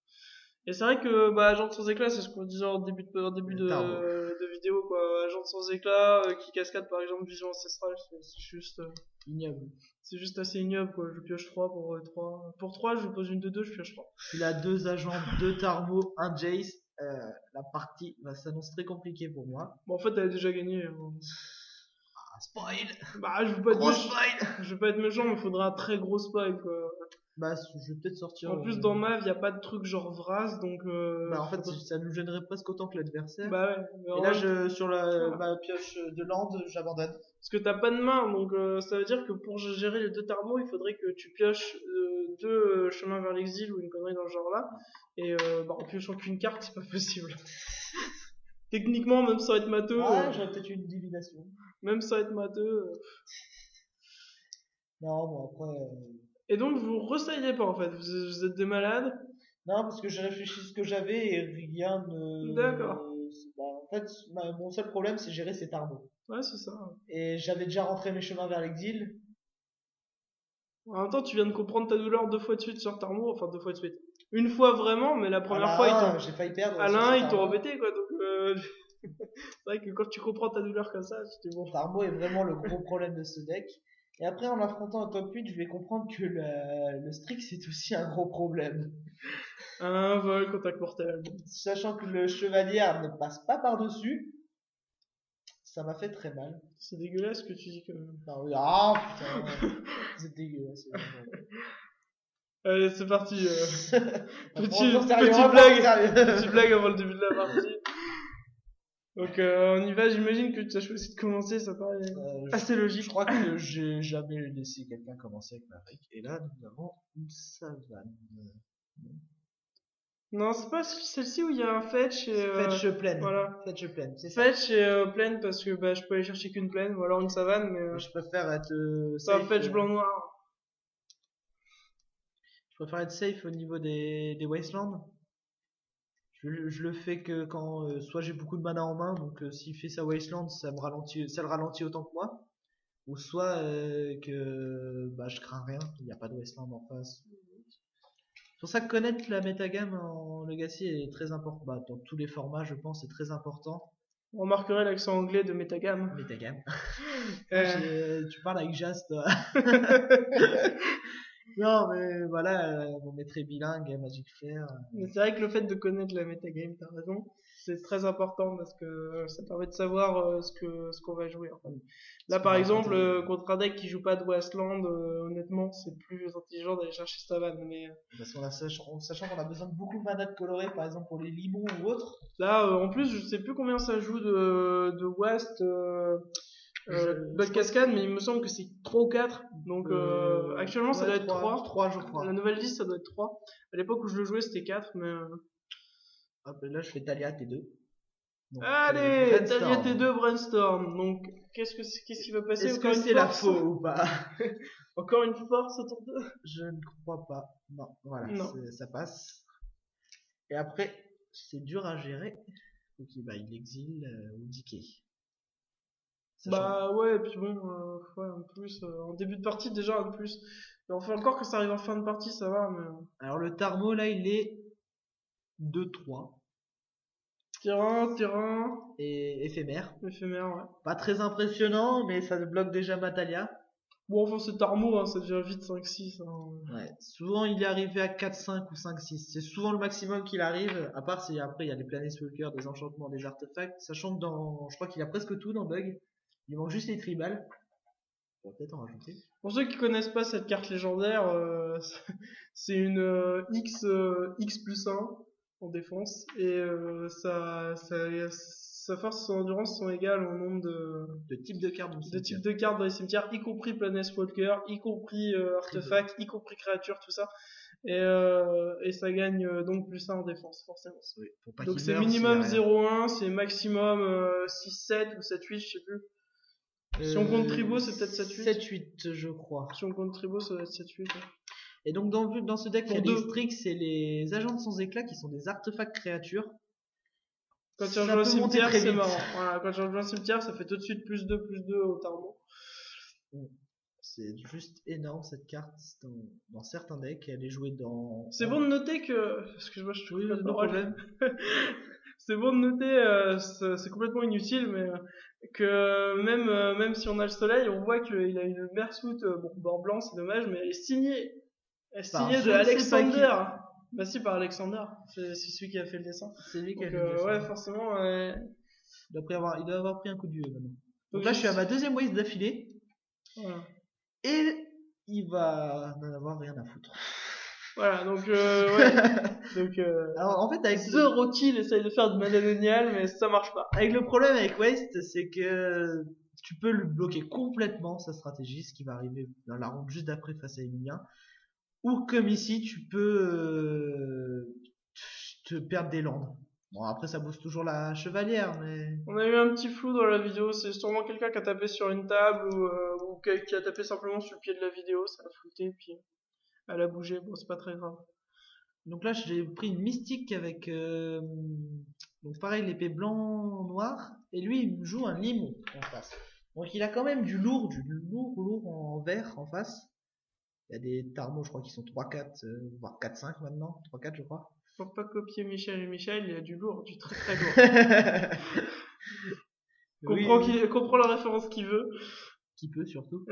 Et c'est vrai que, bah, Agente sans éclat, c'est ce qu'on disait en début de vidéo, quoi. Agente sans éclat, qui cascade par exemple Vision Ancestrale, c'est juste, Ignoble. c'est juste assez ignoble, quoi. Je pioche 3 pour 3. Pour 3, je pose une 2-2, je pioche 3. Il a 2 agents, 2 Tarmo, un Jace. La partie va s'annoncer très compliquée pour moi. Bon, en fait, elle a déjà gagné. Hein. Spoil. Bah, je veux pas être Gros méchant. spoil. Je veux pas être méchant, mais il faudra un très gros spoil, quoi. Bah, je vais peut-être sortir. En plus, dans Mav, y a pas de truc genre Vras, donc. Bah, en fait, ça nous gênerait presque autant que l'adversaire. Bah ouais. Et là, sur ma pioche de land, j'abandonne. Parce que t'as pas de main, donc ça veut dire que pour gérer les 2 Tarmos, il faudrait que tu pioches 2 chemins vers l'exil ou une connerie dans ce genre-là. Et bah, en piochant qu'une carte, c'est pas possible. Techniquement, même sans être matheux. Ouais, j'aurais peut-être une divination. Même sans être matheux. Non, bon, après. Et donc, vous ressaillez pas en fait, vous êtes des malades. Non, parce que j'ai réfléchi ce que j'avais et rien ne. D'accord. Bah, en fait, mon seul problème, c'est gérer ces Tarmos. Ouais, c'est ça. Et j'avais déjà rentré mes chemins vers l'exil. En même temps, tu viens de comprendre ta douleur 2 fois de suite sur Tarmo, enfin 2 fois de suite. Une fois vraiment, mais la première fois, j'ai failli perdre. à l'un, ils t'ont embêté, quoi. Donc, c'est vrai que quand tu comprends ta douleur comme ça, tu te dis bon. Tarmo est vraiment le gros problème de ce deck. Et après, en l'affrontant au top 8, je vais comprendre que le Strix est aussi un gros problème. Un vol, contact mortel. Sachant que le chevalier ne passe pas par-dessus, ça m'a fait très mal. C'est dégueulasse ce que tu dis quand même. Ah oui, ah putain, c'est dégueulasse. Allez, c'est parti. Petite blague avant le début de la partie. Donc on y va, j'imagine que tu as choisi de commencer, ça paraît assez logique. Je crois que j'ai jamais laissé quelqu'un commencer avec Maverick. Et là, nous avons une savane. Non, c'est pas celle-ci où il y a un fetch et Fetch pleine. voilà. Fetch pleine, c'est ça. Fetch et plaine parce que bah, je peux aller chercher qu'une plaine ou alors une savane, mais Mais je préfère être c'est un safe. fetch blanc-noir. Je préfère être safe au niveau des wastelands. Je le fais que quand soit j'ai beaucoup de mana en main, donc s'il fait sa wasteland, ça le ralentit autant que moi. Ou soit que bah, je crains rien, il n'y a pas de wasteland en face. C'est pour ça que connaître la metagame en Legacy est très important. Bah, dans tous les formats, je pense, c'est très important. On remarquerait l'accent anglais de Metagame. Metagame. Euh, Tu parles avec Jas, toi. Non, mais voilà, on mettrait bilingue, Magic Flare. Mais c'est vrai que le fait de connaître la metagame, t'as raison, c'est très important parce que ça permet de savoir ce qu'on va jouer. En fait. Là, par exemple, contre un deck qui joue pas de Wasteland, honnêtement, c'est plus intelligent d'aller chercher Savane. Mais Parce qu'on a, sachant qu'on a besoin de beaucoup de mana de colorés, par exemple pour les limons ou autres. là, en plus, je sais plus combien ça joue de West. Bug Cascade, mais il me semble que c'est 3 ou 4. Donc actuellement ça ouais, doit être 3. 3 je crois. La nouvelle liste ça doit être 3. À l'époque où je le jouais c'était 4, mais Hop, là je fais Talia T2. Donc, allez, Brainstorm. Talia T2 Brainstorm. Donc qu'est-ce qui va passer? Est-ce Encore que une c'est la force faux ou pas? Encore une force autour de. Je ne crois pas. Non, voilà, Non. ça passe. Et après, c'est dur à gérer. Ok, bah il exile ou decay. Bah ouais, et puis bon, ouais, en plus, en début de partie déjà, en plus. Mais enfin, encore que ça arrive en fin de partie, ça va, mais. Alors le Tarmo là, il est 2-3. Terrain, Et éphémère. éphémère, ouais. Pas très impressionnant, mais ça bloque déjà Matalia. Bon, enfin, c'est Tarmo, hein, ça devient vite 5-6. Hein. Ouais. Souvent il est arrivé à 4-5 ou 5-6. C'est souvent le maximum qu'il arrive. À part si après il y a des Planeswalkers, des enchantements, des artefacts. Sachant que je crois qu'il a presque tout dans Bug. Il manque juste les tribals. On va peut-être en rajouter. Pour ceux qui connaissent pas cette carte légendaire, c'est une X plus 1 en défense. Et sa force et son endurance sont égales au nombre De types de cartes de types de cartes dans les cimetières, y compris Planeswalker, y compris artefact, y compris créature, tout ça. Et ça gagne donc plus 1 en défense, forcément. Oui, Donc c'est minimum 0-1, c'est maximum 6-7 ou 7-8, je sais plus. Si on compte Tribo, c'est peut-être 7-8. 7-8, je crois. Si on compte Tribo, ça doit être 7-8. Ouais. Et donc, dans ce deck, il y a Pour les deux. Strix et les agents de sans éclat qui sont des artefacts créatures. Quand tu Ça rejoins le peut monter cimetière, très c'est vite. marrant. Voilà, quand tu rejoins le cimetière, ça fait tout de suite plus 2 au Tarmo. C'est juste énorme cette carte dans certains decks. Elle est jouée dans. C'est bon de noter que. Excuse-moi, je trouve pas de parole. Problème. C'est bon de noter, c'est complètement inutile, mais que même si on a le soleil, on voit qu'il a une Mersuit, bon, bord blanc, c'est dommage, mais elle est signée. Elle est signée de Alexander. Bah si, par Alexander. C'est celui qui a fait le dessin. C'est lui qui a Donc, fait le dessin. ouais, forcément. Il doit avoir pris un coup de vieux maintenant. Donc là, je suis à ma deuxième waste d'affilée. Voilà. Et il va n'en avoir rien à foutre. Voilà, donc ouais. Donc alors en fait avec The Rocky essaye de faire de mana génial, mais ça marche pas. Avec le problème avec Waste, c'est que tu peux le bloquer complètement sa stratégie, ce qui va arriver dans la ronde juste d'après face à Emilien. Ou comme ici, tu peux te perdre des landes. Bon après ça booste toujours la chevalière, mais. On a eu un petit flou dans la vidéo, c'est sûrement quelqu'un qui a tapé sur une table ou qui a tapé simplement sur le pied de la vidéo, ça a flouté puis elle a bougé, bon c'est pas très grave. Donc là j'ai pris une mystique avec donc pareil l'épée blanc-noir et lui il me joue un limon en face. Donc il a quand même du lourd en vert en face. Il y a des Tarmo je crois qui sont 3-4 voire 4-5 maintenant, 3-4 je crois. Faut pas copier Michel et Michel, il y a du lourd, du très très lourd. Comprends la référence qu'il veut. Qui peut surtout.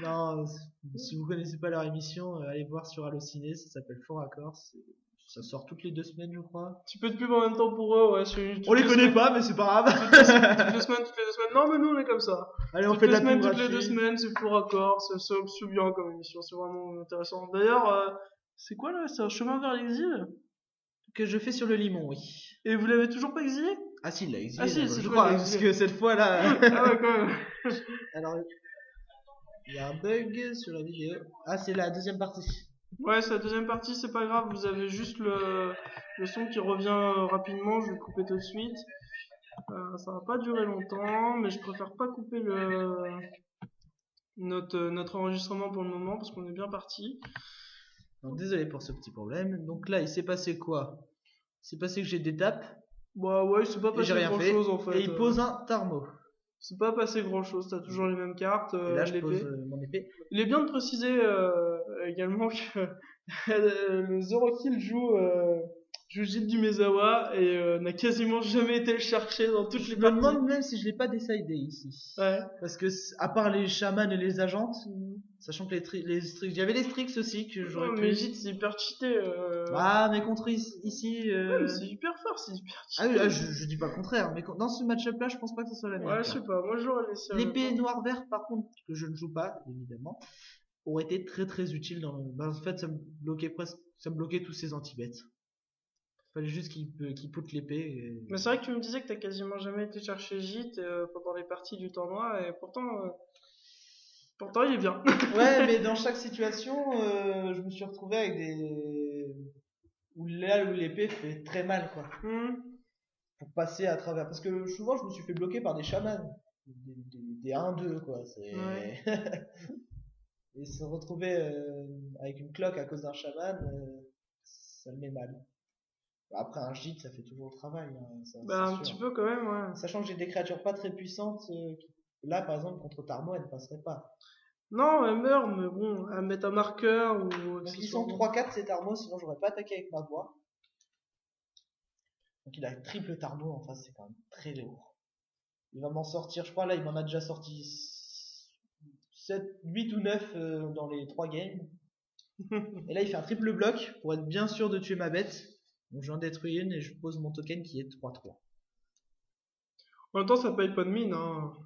Non, si vous connaissez pas leur émission, allez voir sur Allociné, ça s'appelle Fort Accord. Ça sort toutes les 2 semaines, je crois. Tu peux de pub en même temps pour eux, ouais. On les connaît pas, mais c'est pas grave. toutes les 2 semaines. Non, mais nous on est comme ça. Allez, on fait de la pub toutes les 2 semaines, c'est Fort Accord, c'est bien comme émission, c'est vraiment intéressant. D'ailleurs, c'est quoi là? C'est un chemin vers l'exil? Que je fais sur le limon, oui. Et vous l'avez toujours pas exilé? Ah si, il l'a exilé. Ah si, je crois, parce que cette fois là. Ah ouais, quand même. Alors, il y a un bug sur la vidéo. Ah, c'est la deuxième partie. Ouais, c'est la deuxième partie, c'est pas grave, vous avez juste le son qui revient rapidement, je vais le couper tout de suite. Ça va pas durer longtemps, mais je préfère pas couper notre enregistrement pour le moment parce qu'on est bien parti. Donc, désolé pour ce petit problème. Donc là, il s'est passé quoi? Il s'est passé que j'ai des tapes Bah ouais, c'est pas et j'ai passé rien grand fait. chose en fait. Et il pose un tarmo. C'est pas passé grand chose, t'as toujours les mêmes cartes, Et là, je l'épée. pose mon épée. Il est bien de préciser également que le Zero Kill joue Jit du Mezawa et n'a quasiment jamais été le chercher dans toutes Je les me parties. demande même si je l'ai pas décidé ici. Ouais. Parce que, à part les chamans et les agentes, sachant que les Strix, il y avait les Strix aussi que j'aurais Non, pu. mais Jit c'est hyper cheaté. Ah, mais contre ici. Ouais, mais c'est hyper fort, c'est hyper Ah cheaté. oui, je dis pas le contraire, mais dans ce match-up là, je pense pas que ce soit la meilleure Ouais, je sais carte. pas, moi j'aurais laissé. L'épée noir-vert, par contre, que je ne joue pas, évidemment, aurait été très très utile dans le. Bah, en fait, ça me bloquait tous ces anti-bêtes. Fallait juste qu'il pute l'épée. Mais c'est vrai que tu me disais que t'as quasiment jamais été chercher Jit pendant les parties du tournoi et pourtant il est bien. Ouais, mais dans chaque situation, je me suis retrouvé avec des. Où l'épée fait très mal, quoi. Pour passer à travers. Parce que souvent, je me suis fait bloquer par des chamans. Des 1-2, quoi. Ouais. Et se retrouver avec une cloque à cause d'un chaman, ça me met mal. Après, un gîte, ça fait toujours le travail. Hein, ça, Bah, c'est un sûr. petit peu quand même, ouais. Sachant que j'ai des créatures pas très puissantes, là, par exemple, contre Tarmo, elles ne passeraient pas. Non, elle meurt, mais bon, à mettre un marqueur ou. Donc, ils sont 3-4, ces Tarmo, sinon j'aurais pas attaqué avec ma voix. Donc, il a triple Tarmo en face, c'est quand même très lourd. Il va m'en sortir, je crois, là, il m'en a déjà sorti 7, 8 ou 9 dans les 3 games. Et là, il fait un triple bloc pour être bien sûr de tuer ma bête. Donc, j'en détruis une et je pose mon token qui est 3-3. En même temps, ça paye pas de mine, hein.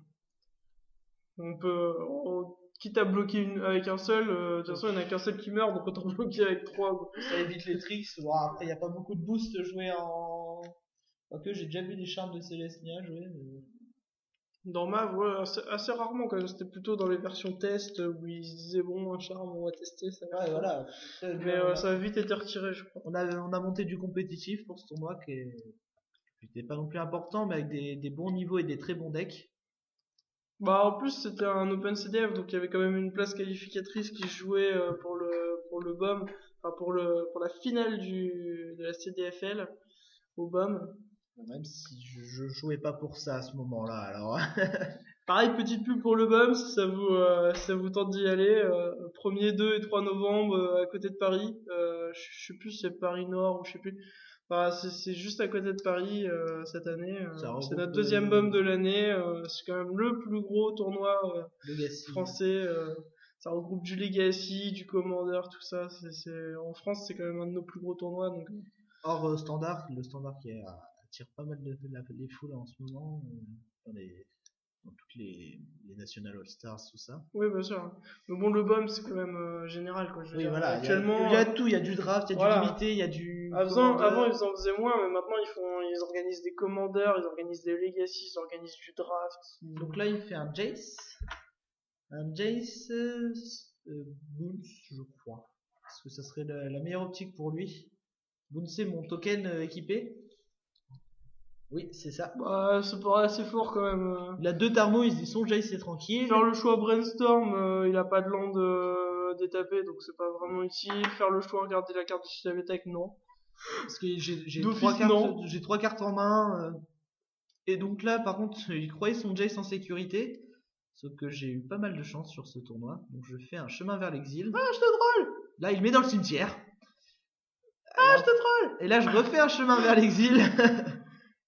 Quitte à bloquer avec un seul, de toute façon, il n'y en a qu'un seul qui meurt, donc autant bloquer avec 3. Ça évite les tricks. Bon, après, il n'y a pas beaucoup de boost joué en. Quoique, j'ai déjà vu des charmes de Célestia jouer. Mais... Dans Mav, ouais, assez rarement quand même. C'était plutôt dans les versions test où ils se disaient bon, un charme, on va tester. Ça va. Ouais, voilà. Mais ça a vite été retiré, je crois. On a monté du compétitif pour ce tournoi qui n'était pas non plus important, mais avec des bons niveaux et des très bons decks. Bah, en plus, c'était un Open CDF, donc il y avait quand même une place qualificatrice qui jouait pour le BOM, enfin pour la finale de la CDFL au BOM. Même si je jouais pas pour ça à ce moment-là, alors. Pareil, petite pub pour le BOM, si ça vous tente d'y aller. 1er, 2 et 3 novembre à côté de Paris. Je sais plus si c'est Paris Nord ou je sais plus. Enfin, c'est juste à côté de Paris cette année. C'est notre deuxième BOM de l'année. C'est quand même le plus gros tournoi français. Ça regroupe du Legacy, du Commander, tout ça. En France, c'est quand même un de nos plus gros tournois. Donc... Hors standard, le standard qui attire pas mal les foules en ce moment. Dans toutes les National All-Stars, tout ça. Oui, bien sûr. Mais bon, le BOM, c'est quand même général, quoi. Oui, voilà. Actuellement, il y a tout. Il y a du draft, il y a du limité, il y a du. Avant, ils en faisaient moins, mais maintenant, ils organisent des commandeurs, ils organisent des legacy, ils organisent du draft. Donc là, il fait un Jace. Un Jace Boons, je crois. Parce que ça serait la meilleure optique pour lui. Boons, c'est mon token équipé. Oui, c'est ça. Bah, c'est pas assez fort quand même. Il a 2 Tarmo, il se dit son Jace c'est tranquille. Faire le choix Brainstorm, il a pas de land détapé, donc c'est pas vraiment utile. Faire le choix regarder la carte du Chilavitech, non. Parce que j'ai 3 cartes en main. Et donc là, par contre, il croyait son Jace en sécurité. Sauf que j'ai eu pas mal de chance sur ce tournoi. Donc je fais un chemin vers l'exil. Ah, je te troll! Là, il met dans le cimetière. Ah, je te troll! Et là, je refais un chemin vers l'exil.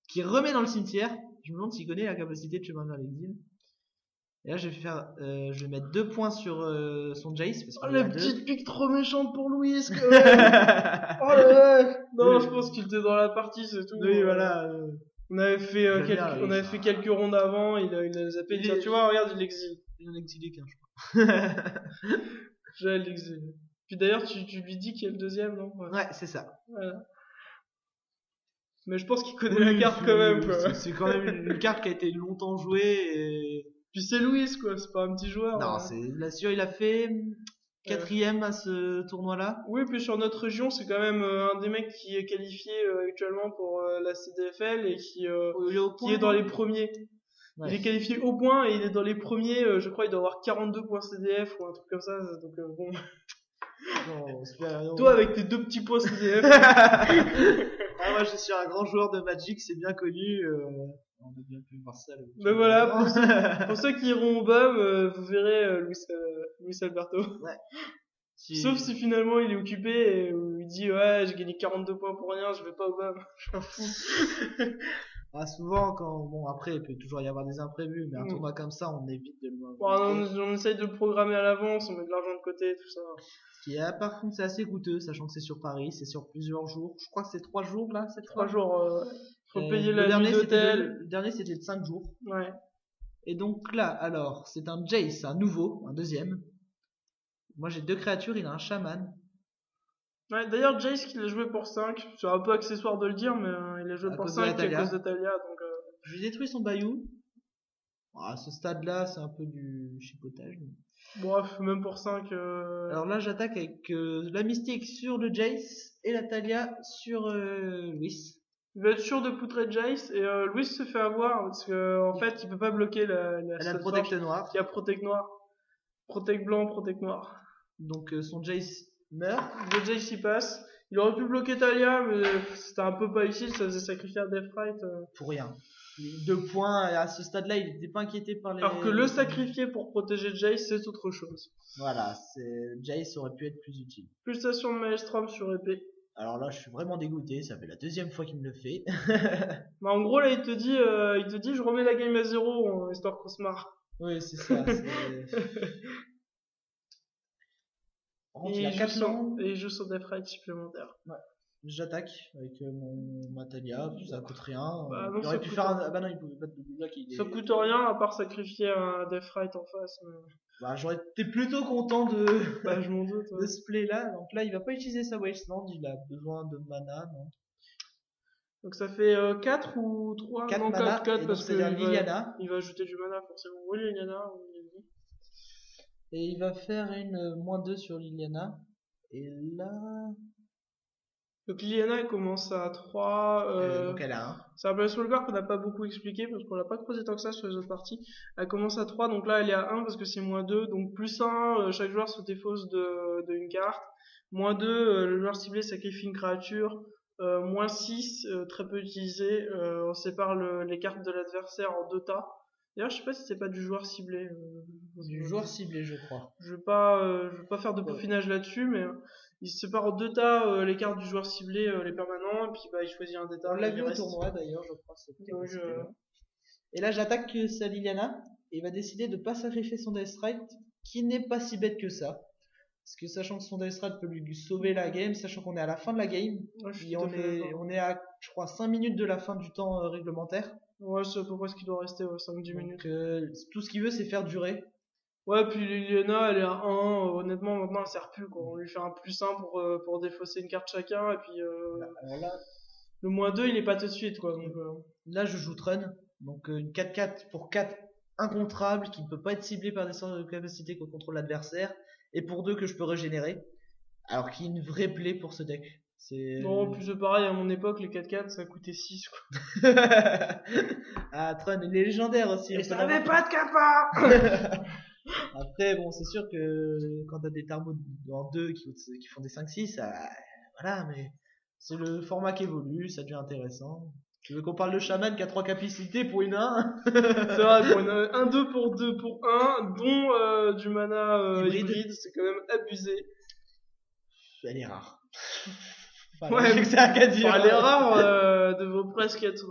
Qui remet dans le cimetière. Je me demande s'il connaît la capacité de chemin vers l'exil. Et là, je vais mettre 2 points sur son Jace. Oh, la petite pique trop méchante pour Louis. Oh là. Non, je pense qu'il était dans la partie, c'est tout. Oui, voilà. On avait fait quelques rondes avant, il a zappé. Tiens, tu vois, regarde, il exile. Il en a exilé qu'un, je crois. J'ai l'exil. Puis d'ailleurs, tu lui dis qu'il y a le deuxième, non? Ouais, c'est ça. Voilà. Mais je pense qu'il connaît la carte quand même, quoi. C'est quand même une carte qui a été longtemps jouée. Et... Puis c'est Louis, quoi, c'est pas un petit joueur. Non, là sûr, il a fait 4e à ce tournoi-là. Oui, puis sur notre région, c'est quand même un des mecs qui est qualifié actuellement pour la CDFL et qui est dans les premiers. Ouais. Il est qualifié au point et il est dans les premiers, je crois il doit avoir 42 points CDF ou un truc comme ça, donc bon. Non, Toi avec tes 2 petits points CDF. Moi je suis un grand joueur de Magic, c'est bien connu. On a bien pu voir ça. Ben voilà, pour ceux qui iront au BAM, vous verrez Luis Alberto. Ouais. Sauf si finalement il est occupé et il dit ouais j'ai gagné 42 points pour rien, je vais pas au BAM. Je m'en fous. Souvent bon après il peut toujours y avoir des imprévus, mais un tournoi comme ça on évite de le on essaye de le programmer à l'avance, on met de l'argent de côté, tout ça. Par contre c'est assez coûteux, sachant que c'est sur Paris, c'est sur plusieurs jours. Je crois que c'est 3 jours là, 3 jours. Faut payer la nuit nuit d'hôtel. Le dernier c'était de 5 jours. Ouais. Et donc là, alors, c'est un Jace, un nouveau, un deuxième. Moi j'ai 2 créatures, il a un chaman. Ouais, d'ailleurs Jace qu'il a joué pour 5, c'est un peu accessoire de le dire, mais il a joué À pour cause de 5 à Talia. cause de Talia, donc Je lui ai détruit son bayou. À ce stade-là, c'est un peu du chipotage. bref, même pour 5. Alors là, j'attaque avec la mystique sur le Jace et la Talia sur Luis. Il va être sûr de poutrer Jace et Louis se fait avoir parce que en fait il peut pas bloquer la Elle a le protect noir. qui a protect noir. Protect blanc, protect noir. Donc son Jace meurt. Le Jace il passe. Il aurait pu bloquer Talia, mais c'était un peu pas utile, ça faisait sacrifier un Deathright. Pour rien. 2 points, à ce stade-là, il n'était pas inquiété par les... Alors que le sacrifier pour protéger Jace, c'est autre chose. Voilà, Jace aurait pu être plus utile. Pulsation de Maelstrom sur épée. Alors là, je suis vraiment dégoûté, ça fait la 2e fois qu'il me le fait. Bah en gros là il te dit je remets la game à 0 histoire qu'on se marre. Oui, c'est ça. Et il joue son Deathright supplémentaire. Ouais. J'attaque avec mon Matalia, ça coûte rien. Bah non, il aurait pu faire un... Bah non, il pouvait pas de bloc. Ça coûte rien à part sacrifier un Deathright en face. Bah j'aurais été plutôt content de... Bah je m'en doute. de ce play là. Donc là il va pas utiliser sa Wasteland, il a besoin de mana, non. Donc ça fait 4 ou 3 4 non, mana, 4 parce qu'il il va ajouter du mana forcément. Oui, Liliana. Et il va faire une -2 sur Liliana. Et là... Donc Liliana elle commence à 3. Donc elle a 1. C'est un placeholder qu'on n'a pas beaucoup expliqué parce qu'on l'a pas creusé tant que ça sur les autres parties. Elle commence à 3, donc là elle est à 1 parce que c'est -2. Donc +1, chaque joueur se défausse de une carte. -2, le joueur ciblé sacrifie une créature. -6, très peu utilisé. On sépare les cartes de l'adversaire en 2 tas. D'ailleurs, je sais pas si c'est pas du joueur ciblé. Du joueur ciblé, je crois. Je vais pas faire de peaufinage là-dessus, mais il se sépare en 2 tas les cartes du joueur ciblé, les permanents, et puis bah il choisit un des tas. On l'a vu au tournoi d'ailleurs, je crois. Donc, et là, j'attaque sa Liliana, et il va décider de pas sacrifier son Deathright, qui n'est pas si bête que ça. Parce que sachant que son Deathright peut lui sauver la game, sachant qu'on est à la fin de la game, on est à, je crois, 5 minutes de la fin du temps réglementaire. Ouais, c'est à peu près ce qui doit rester, 5-10 minutes. Tout ce qu'il veut, c'est faire durer. Ouais, puis Liliana, elle est à 1, honnêtement, maintenant elle sert plus, quoi. On lui fait un +1 pour défausser une carte chacun, et puis Là, le -2, il est pas tout de suite, quoi. Donc, là, je joue Trun, donc une 4-4 pour 4 incontrable, qui ne peut pas être ciblé par des sorts de capacité qu'on contrôle l'adversaire, et pour 2 que je peux régénérer, alors qu'il y a une vraie play pour ce deck. Non, plus c'est pareil, à mon époque, les 4-4, ça coûtait 6, quoi. Ah, Trun, il est légendaire aussi. Et ça n'avait pas de kappa. Après, bon, c'est sûr que quand t'as des thermos en 2 qui font des 5-6, voilà, mais c'est le format qui évolue, ça devient intéressant. Tu veux qu'on parle de chaman qui a 3 capacités pour une 1? C'est vrai, pour une 1-2 pour 2 pour 1, dont du mana hybride, c'est quand même abusé. Elle est rare. Enfin, ouais, c'est un cas dire. Elle est rare, devrait presque être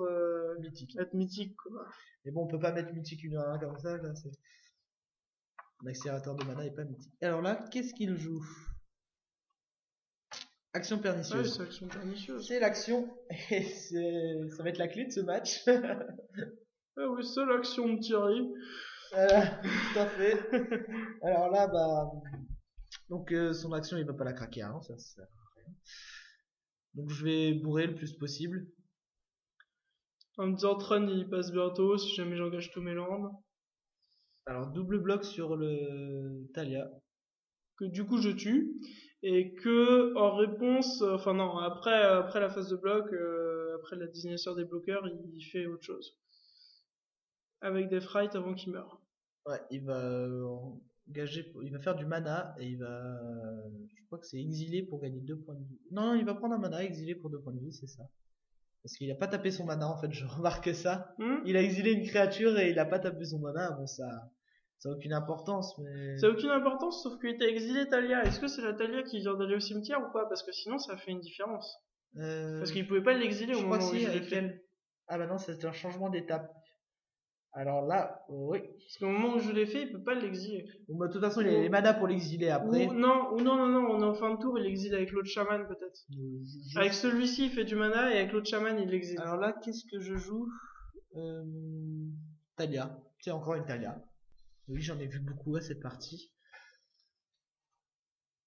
mythique. Être mythique, quoi. Mais bon, on peut pas mettre mythique une 1 comme ça, là, c'est... L'accélérateur de mana est pas mythique. Alors là, qu'est-ce qu'il joue? Action pernicieuse. Ouais, c'est action pernicieuse. C'est l'action, et ça va être la clé de ce match. Ah oui, c'est l'action de Thierry. Voilà, tout à fait. Alors là, bah... Donc son action, il va pas la craquer, hein, ça sert à rien. Donc je vais bourrer le plus possible. En me disant Trun, il passe bientôt, si jamais j'engage tous mes landes. Alors double bloc sur le Talia. que du coup je tue, et que en réponse, enfin non, après la phase de bloc, après la désignation des bloqueurs, il fait autre chose. Avec des frights avant qu'il meure. Ouais, il va il va faire du mana et je crois que c'est exilé pour gagner 2 points de vie. Non, il va prendre un mana, exilé pour 2 points de vie, c'est ça. Parce qu'il a pas tapé son mana en fait, je remarque ça. Il a exilé une créature et il a pas tapé son mana. Bon, ça a aucune importance, mais. Ça n'a aucune importance, sauf qu'il était exilé Talia. Est-ce que c'est la Talia qui vient d'aller au cimetière ou pas? Parce que sinon ça fait une différence. Parce qu'il pouvait pas l'exiler Je au crois moment où si, je l'ai avec fait. elle. Ah bah non, c'est un changement d'étape. Alors là, oui. Parce qu'au moment où je l'ai fait, il peut pas l'exiler. Bon, bah, de toute façon, il a les manas pour l'exiler après. Ou non, on est en fin de tour, il exile avec l'autre chaman peut-être. Avec celui-ci, il fait du mana et avec l'autre chaman, il l'exile. Alors là, qu'est-ce que je joue Talia. C'est encore une Talia. Oui, j'en ai vu beaucoup à cette partie.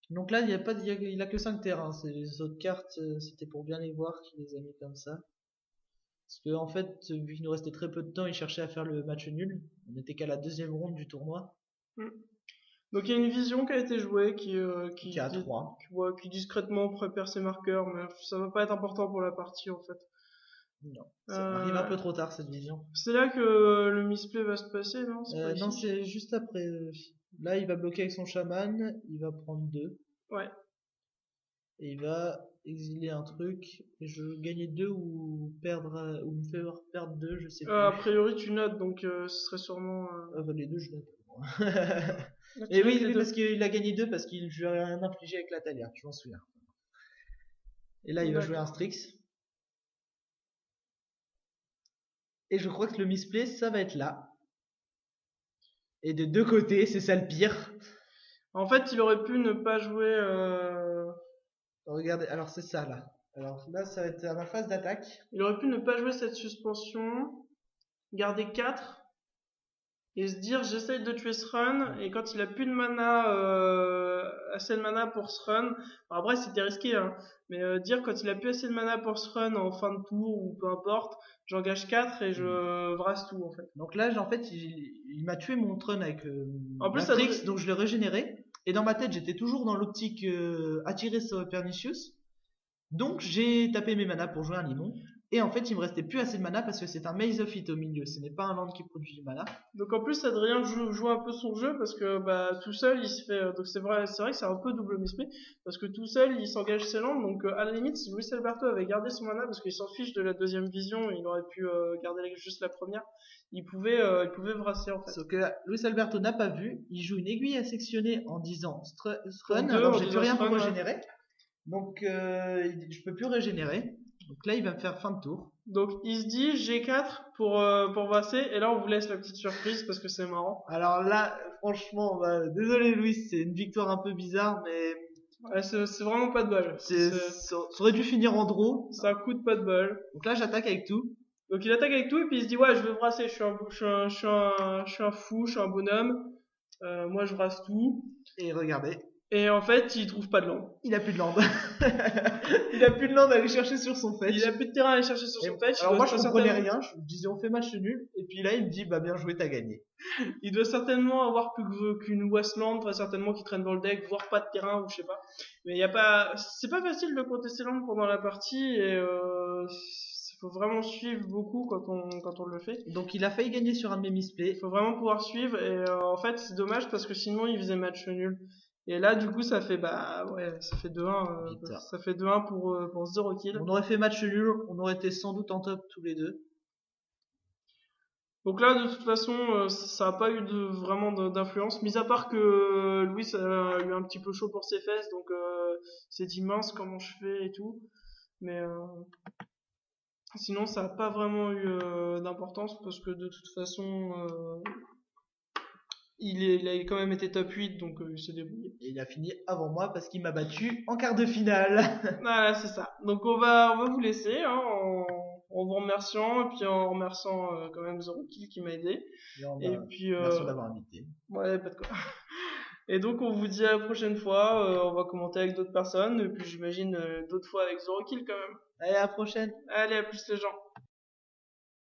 Donc là, il a que 5 terrains. Les autres cartes, c'était pour bien les voir qu'il les a mis comme ça. Parce que en fait, vu qu'il nous restait très peu de temps, il cherchait à faire le match nul. On n'était qu'à la 2e ronde du tournoi. Donc il y a une vision qui a été jouée qui Qui est à 3. qui discrètement prépare ses marqueurs, mais ça va pas être important pour la partie en fait. Non, ça arrive un peu trop tard cette vision. C'est là que le misplay va se passer, non? Non, c'est juste après. Là, il va bloquer avec son chaman, il va prendre 2. Ouais. Et il va exiler un truc, et je gagner 2 ou perdre, ou me faire perdre 2, je sais plus. A priori, tu notes, donc ce serait sûrement. Ah bah les deux, je note. Et oui, parce qu'il a gagné 2 parce qu'il lui a rien infligé avec la Talia, je m'en souviens. Et là, il va jouer un Strix. Et je crois que le misplay, ça va être là. Et de deux côtés, c'est ça le pire. En fait, il aurait pu ne pas jouer. Regardez, alors c'est ça là. Alors là, ça va être à ma phase d'attaque. Il aurait pu ne pas jouer cette suspension, garder 4 et se dire j'essaye de tuer ce run, et quand il a plus de mana, assez de mana pour ce run, alors après c'était risqué, hein, mais dire quand il a plus assez de mana pour ce run en fin de tour ou peu importe, j'engage 4 et je brasse tout en fait. Donc là, en fait, il m'a tué mon trun avec En plus, Matrix, donc je l'ai régénéré. Et dans ma tête, j'étais toujours dans l'optique attirer ce Pernicious. Donc j'ai tapé mes manas pour jouer un limon. Et en fait, il me restait plus assez de mana parce que c'est un Maze of It au milieu. Ce n'est pas un land qui produit du mana. Donc en plus, Adrien joue un peu son jeu parce que bah tout seul, il se fait. Donc c'est vrai que c'est un peu double misplay parce que tout seul, il s'engage ses landes. Donc à la limite, si Luis Alberto avait gardé son mana parce qu'il s'en fiche de la deuxième vision, il aurait pu garder juste la première. Il pouvait brasser en fait. Sauf que Luis Alberto n'a pas vu. Il joue une aiguille à sectionner en disant Strun. Alors j'ai plus rien pour régénérer. Donc je peux plus régénérer. Donc là, il va me faire fin de tour. Donc il se dit G4 pour brasser, et là on vous laisse la petite surprise parce que c'est marrant. Alors là, franchement, désolé Louis, c'est une victoire un peu bizarre, mais ouais, c'est vraiment pas de bol. Ça aurait dû finir en draw. Ça coûte pas de bol. Donc là, j'attaque avec tout. Donc il attaque avec tout et puis il se dit ouais, je veux brasser, je suis un fou, je suis un bonhomme. Moi je brasse tout. Et regardez. Et en fait, il trouve pas de land. Il a plus de land. Il a plus de land à aller chercher sur son fetch. Il a plus de terrain à aller chercher sur son fetch. Alors moi, je comprenais rien. Je me disais, on fait match nul. Et puis là, il me dit, bah bien joué, t'as gagné. Il doit certainement avoir qu'une Wasteland, très certainement, qui traîne dans le deck, voire pas de terrain, ou je sais pas. Mais il y a pas, c'est pas facile de contester land pendant la partie, et il faut vraiment suivre beaucoup quand on le fait. Donc il a failli gagner sur un de mes misplays. Il faut vraiment pouvoir suivre, et en fait, c'est dommage parce que sinon, il faisait match nul. Et là, du coup, ça fait 2-1. Ça fait 2-1 pour 0 kill. On aurait fait match nul, on aurait été sans doute en top tous les deux. Donc là, de toute façon, ça n'a pas eu vraiment d'influence, mis à part que Louis a eu un petit peu chaud pour ses fesses, donc c'est dit mince comment je fais et tout. Mais sinon, ça n'a pas vraiment eu d'importance parce que de toute façon, il a quand même été top 8, donc il s'est débrouillé. Et il a fini avant moi parce qu'il m'a battu en quart de finale. Voilà, c'est ça. Donc on va vous laisser en vous remerciant, et puis en remerciant quand même Zero Kill qui m'a aidé. Puis merci d'avoir invité. Ouais, pas de quoi. Et donc on vous dit à la prochaine fois, on va commenter avec d'autres personnes, et puis j'imagine d'autres fois avec Zero Kill quand même. Allez, à la prochaine. Allez, à plus les gens.